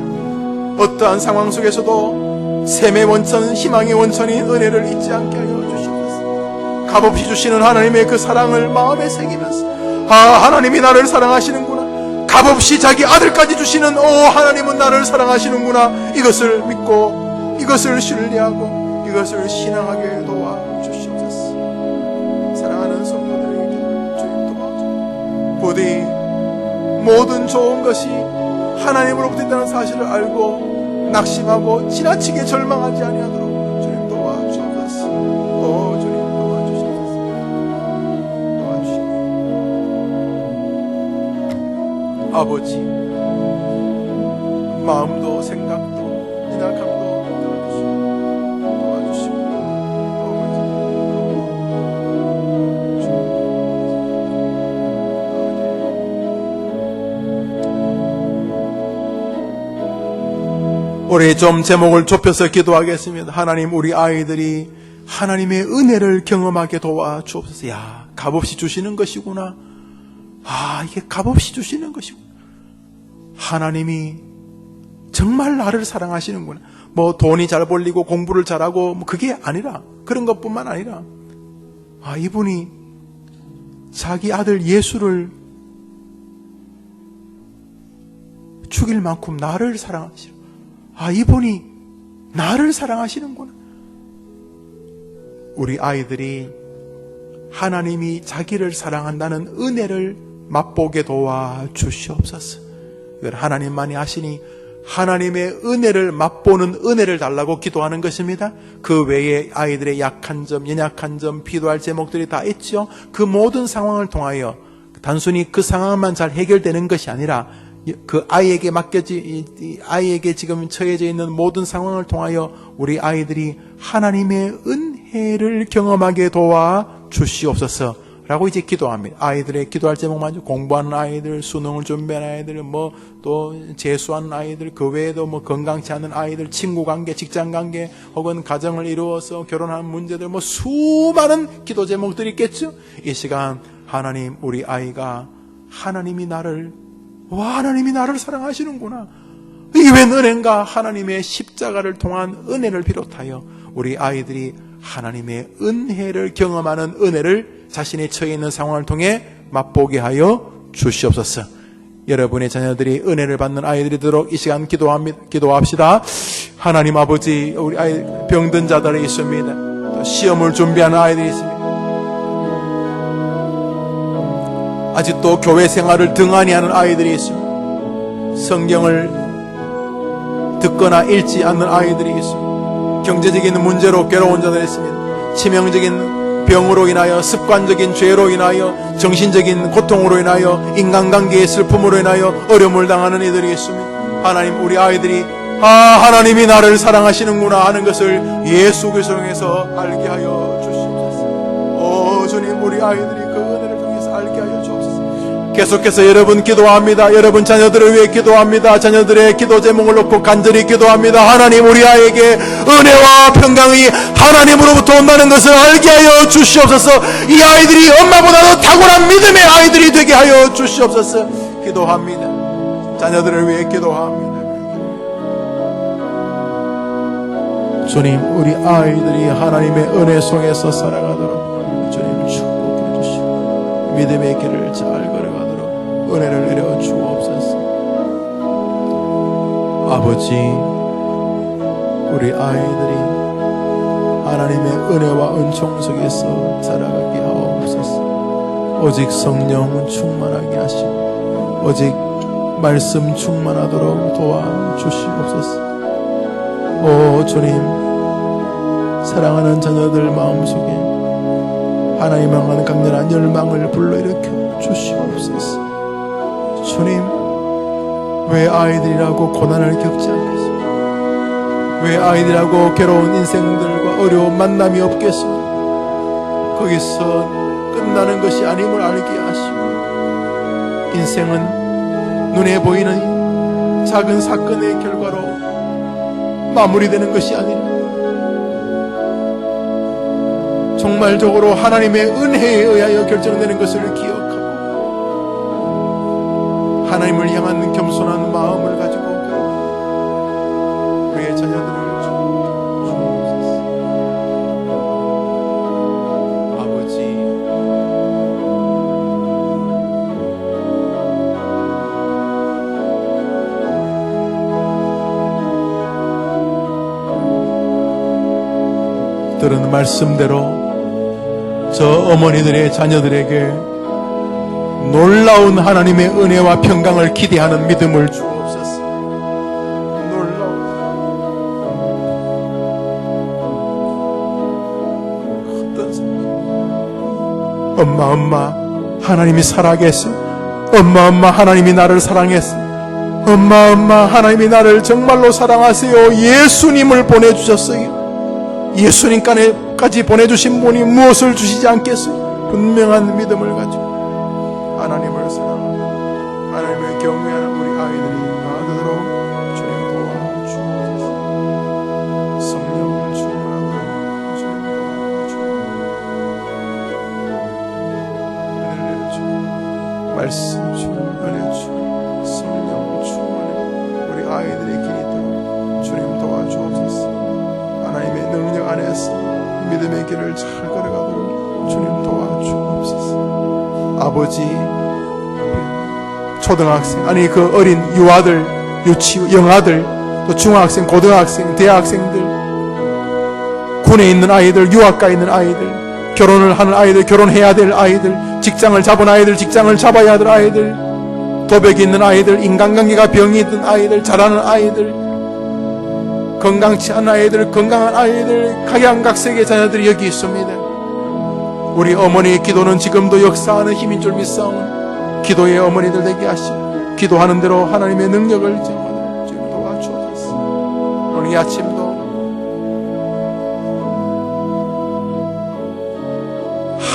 어떠한 상황 속에서도 샘의 원천, 희망의 원천인 은혜를 잊지 않게 하여 주시옵소서. 값없이 주시는 하나님의 그 사랑을 마음에 새기면서 하나님이 나를 사랑하시는구나, 값없이 자기 아들까지 주시는 하나님은 나를 사랑하시는구나, 이것을 믿고 이것을 신뢰하고 이것을 신앙하게 도와주시옵소서. 사랑하는 성도들에게 주님 도와주옵소서. 부디 모든 좋은 것이 하나님으로부터 있다는 사실을 알고 낙심하고 지나치게 절망하지 아니하도록 주님 도와주옵소서. 주님 도와주시옵소서. 도와주시옵소서. 아버지, 마음도 생각도 연약함도 도와주시고 우리 좀 제목을 좁혀서 기도하겠습니다. 하나님, 우리 아이들이 하나님의 은혜를 경험하게 도와주옵소서. 야, 값없이 주시는 것이구나. 이게 값없이 주시는 것이구나. 하나님이 정말 나를 사랑하시는구나. 뭐 돈이 잘 벌리고 공부를 잘하고 뭐 그게 아니라, 그런 것뿐만 아니라 이분이 자기 아들 예수를 죽일 만큼 나를 사랑하시는, 이분이 나를 사랑하시는구나. 우리 아이들이 하나님이 자기를 사랑한다는 은혜를 맛보게 도와주시옵소서. 이건 하나님만이 하시니 하나님의 은혜를 맛보는 은혜를 달라고 기도하는 것입니다. 그 외에 아이들의 약한 점, 연약한 점, 비도할 제목들이 다 있죠. 그 모든 상황을 통하여 단순히 그 상황만 잘 해결되는 것이 아니라 그 아이에게 아이에게 지금 처해져 있는 모든 상황을 통하여 우리 아이들이 하나님의 은혜를 경험하게 도와주시옵소서 라고 이제 기도합니다. 아이들의 기도할 제목만, 공부하는 아이들, 수능을 준비하는 아이들, 또 재수하는 아이들, 그 외에도 건강치 않은 아이들, 친구 관계, 직장 관계, 혹은 가정을 이루어서 결혼하는 문제들, 수많은 기도 제목들이 있겠죠. 이 시간 하나님, 우리 아이가 하나님이 나를 사랑하시는구나, 이게 웬 은혜인가, 하나님의 십자가를 통한 은혜를 비롯하여 우리 아이들이 하나님의 은혜를 경험하는 은혜를 자신이 처해 있는 상황을 통해 맛보게 하여 주시옵소서. 여러분의 자녀들이 은혜를 받는 아이들이 되도록 이 시간 기도합시다. 하나님 아버지, 우리 아이 병든 자들이 있습니다. 또 시험을 준비하는 아이들이 있습니다. 아직도 교회 생활을 등한히 하는 아이들이 있습니다. 성경을 듣거나 읽지 않는 아이들이 있습니다. 경제적인 문제로 괴로운 자들이 있습니다. 치명적인 병으로 인하여, 습관적인 죄로 인하여, 정신적인 고통으로 인하여, 인간관계의 슬픔으로 인하여 어려움을 당하는 이들이 있습니다. 하나님, 우리 아이들이 하나님이 나를 사랑하시는구나 하는 것을 예수 그리스도를 통해서 알게 하여 주시옵소서. 주님, 우리 아이들이 그 은혜를 통해서 알게 하여 주옵소서. 계속해서 여러분 기도합니다. 여러분 자녀들을 위해 기도합니다. 자녀들의 기도 제목을 놓고 간절히 기도합니다. 하나님, 우리 아이에게 은혜와 평강이 하나님으로부터 온다는 것을 알게 하여 주시옵소서. 이 아이들이 엄마보다도 탁월한 믿음의 아이들이 되게 하여 주시옵소서. 기도합니다. 자녀들을 위해 기도합니다. 주님, 우리 아이들이 하나님의 은혜 속에서 살아가도록 주님 축복해 주시고 믿음의 길을 잘 걸어가도록 은혜를 내려 주옵소서. 아버지, 우리 아이들이 하나님의 은혜와 은총 속에서 살아가게 하옵소서. 오직 성령 충만하게 하시고 오직 말씀 충만하도록 도와주시옵소서. 주님, 사랑하는 자녀들 마음속에 하나님 향한 강렬한 열망을 불러일으켜 주시옵소서. 주님, 왜 아이들이라고 고난을 겪지 않겠습니까? 왜 아이들이라고 괴로운 인생들과 어려운 만남이 없겠습니까? 거기서 끝나는 것이 아님을 알게 하시고, 인생은 눈에 보이는 작은 사건의 결과로 마무리되는 것이 아니라 정말적으로 하나님의 은혜에 의하여 결정되는 것을 기억하고 하나님을 향한 겸손한 마음을 가지고 우리의 자녀들을 주옵소서. 아버지, 들은 말씀대로 저 어머니들의 자녀들에게 놀라운 하나님의 은혜와 평강을 기대하는 믿음을 주옵소서. 놀라운 어떤 엄마 하나님이 살아계셔. 엄마 하나님이 나를 사랑했어. 엄마 하나님이 나를 정말로 사랑하세요. 예수님을 보내주셨어요. 예수님까지 보내주신 분이 무엇을 주시지 않겠어요? 분명한 믿음을 가지고 하나님을 사랑하고 하나님을 경외하는 우리 아이들이 나아가도록 주님 도와주옵소서. 성령을 충만하도록 주님 도와주옵소서. 말씀 주님 은혜 주님 성령 충만해 우리 아이들의 길이 있도록 주님 도와주옵소서. 하나님의 능력 안에서 믿음의 길을 잘 걸어가도록 주님 도와주옵소서. 아버지, 초등학생, 아니 그 어린 유아들, 영아들, 또 중학생, 고등학생, 대학생들, 군에 있는 아이들, 유학가에 있는 아이들, 결혼을 하는 아이들, 결혼해야 될 아이들, 직장을 잡은 아이들, 직장을 잡아야 될 아이들, 도벽이 있는 아이들, 인간관계가 병이 든 아이들, 잘하는 아이들, 건강치 않은 아이들, 건강한 아이들, 각양각색의 자녀들이 여기 있습니다. 우리 어머니의 기도는 지금도 역사하는 힘인 줄 믿사오니 기도의 어머니들 되게 하시고 기도하는 대로 하나님의 능력을 정말 지금 도와주옵소서. 오늘 이 아침도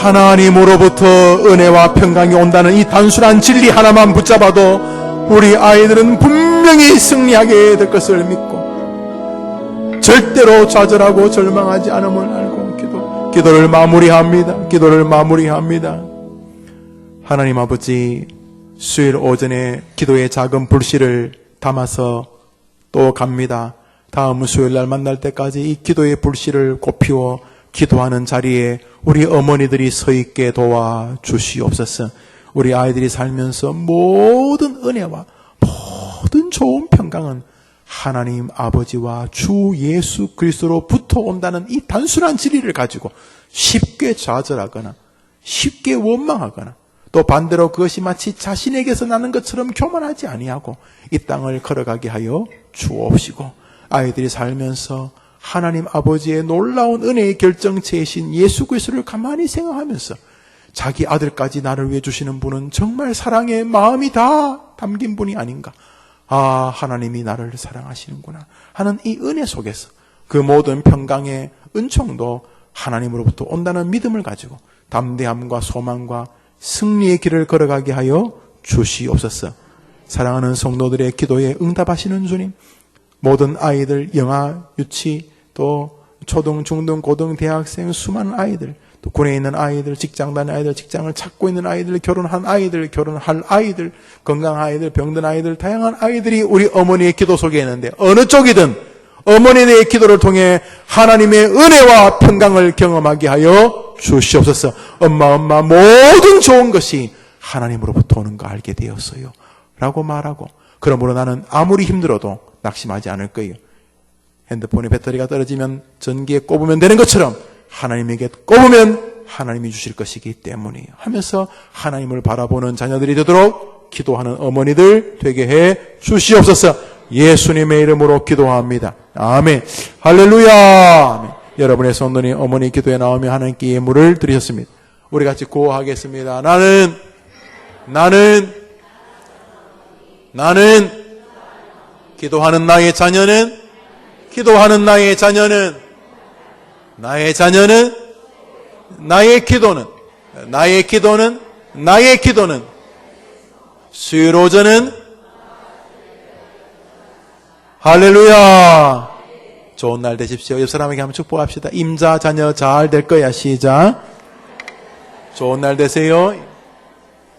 하나님으로부터 은혜와 평강이 온다는 이 단순한 진리 하나만 붙잡아도 우리 아이들은 분명히 승리하게 될 것을 믿고 절대로 좌절하고 절망하지 않음을 알고 기도를 마무리합니다. 하나님 아버지, 수요일 오전에 기도의 작은 불씨를 담아서 또 갑니다. 다음 수요일 날 만날 때까지 이 기도의 불씨를 꽃피워 기도하는 자리에 우리 어머니들이 서 있게 도와주시옵소서. 우리 아이들이 살면서 모든 은혜와 모든 좋은 평강은 하나님 아버지와 주 예수 그리스도로부터 온다는 이 단순한 진리를 가지고 쉽게 좌절하거나 쉽게 원망하거나 또 반대로 그것이 마치 자신에게서 나는 것처럼 교만하지 아니하고 이 땅을 걸어가게 하여 주옵시고 아이들이 살면서 하나님 아버지의 놀라운 은혜의 결정체이신 예수 그리스도를 가만히 생각하면서 자기 아들까지 나를 위해 주시는 분은 정말 사랑의 마음이 다 담긴 분이 아닌가. 아, 하나님이 나를 사랑하시는구나 하는 이 은혜 속에서 그 모든 평강의 은총도 하나님으로부터 온다는 믿음을 가지고 담대함과 소망과 승리의 길을 걸어가게 하여 주시옵소서. 사랑하는 성도들의 기도에 응답하시는 주님, 모든 아이들, 영아, 유치, 또 초등, 중등, 고등, 대학생, 수많은 아이들, 또 군에 있는 아이들, 직장 다니는 아이들, 직장을 찾고 있는 아이들, 결혼한 아이들, 결혼할 아이들, 건강한 아이들, 병든 아이들, 다양한 아이들이 우리 어머니의 기도 속에 있는데 어느 쪽이든 어머니의 기도를 통해 하나님의 은혜와 평강을 경험하게 하여 주시옵소서. 엄마 모든 좋은 것이 하나님으로부터 오는 거 알게 되었어요 라고 말하고, 그러므로 나는 아무리 힘들어도 낙심하지 않을 거예요. 핸드폰의 배터리가 떨어지면 전기에 꼽으면 되는 것처럼 하나님에게 꼽으면 하나님이 주실 것이기 때문이에요 하면서 하나님을 바라보는 자녀들이 되도록 기도하는 어머니들 되게 해 주시옵소서. 예수님의 이름으로 기도합니다. 아멘. 할렐루야. 아멘. 여러분의 손들이 어머니 기도에 나오며 하나님께 예물을 드리셨습니다. 우리 같이 구호하겠습니다. 나는 기도하는 나의 자녀는 나의 기도는 수요일 오전은 할렐루야. 좋은 날 되십시오. 옆 사람에게 한번 축복합시다. 임자 자녀 잘 될 거야. 시작. 좋은 날 되세요.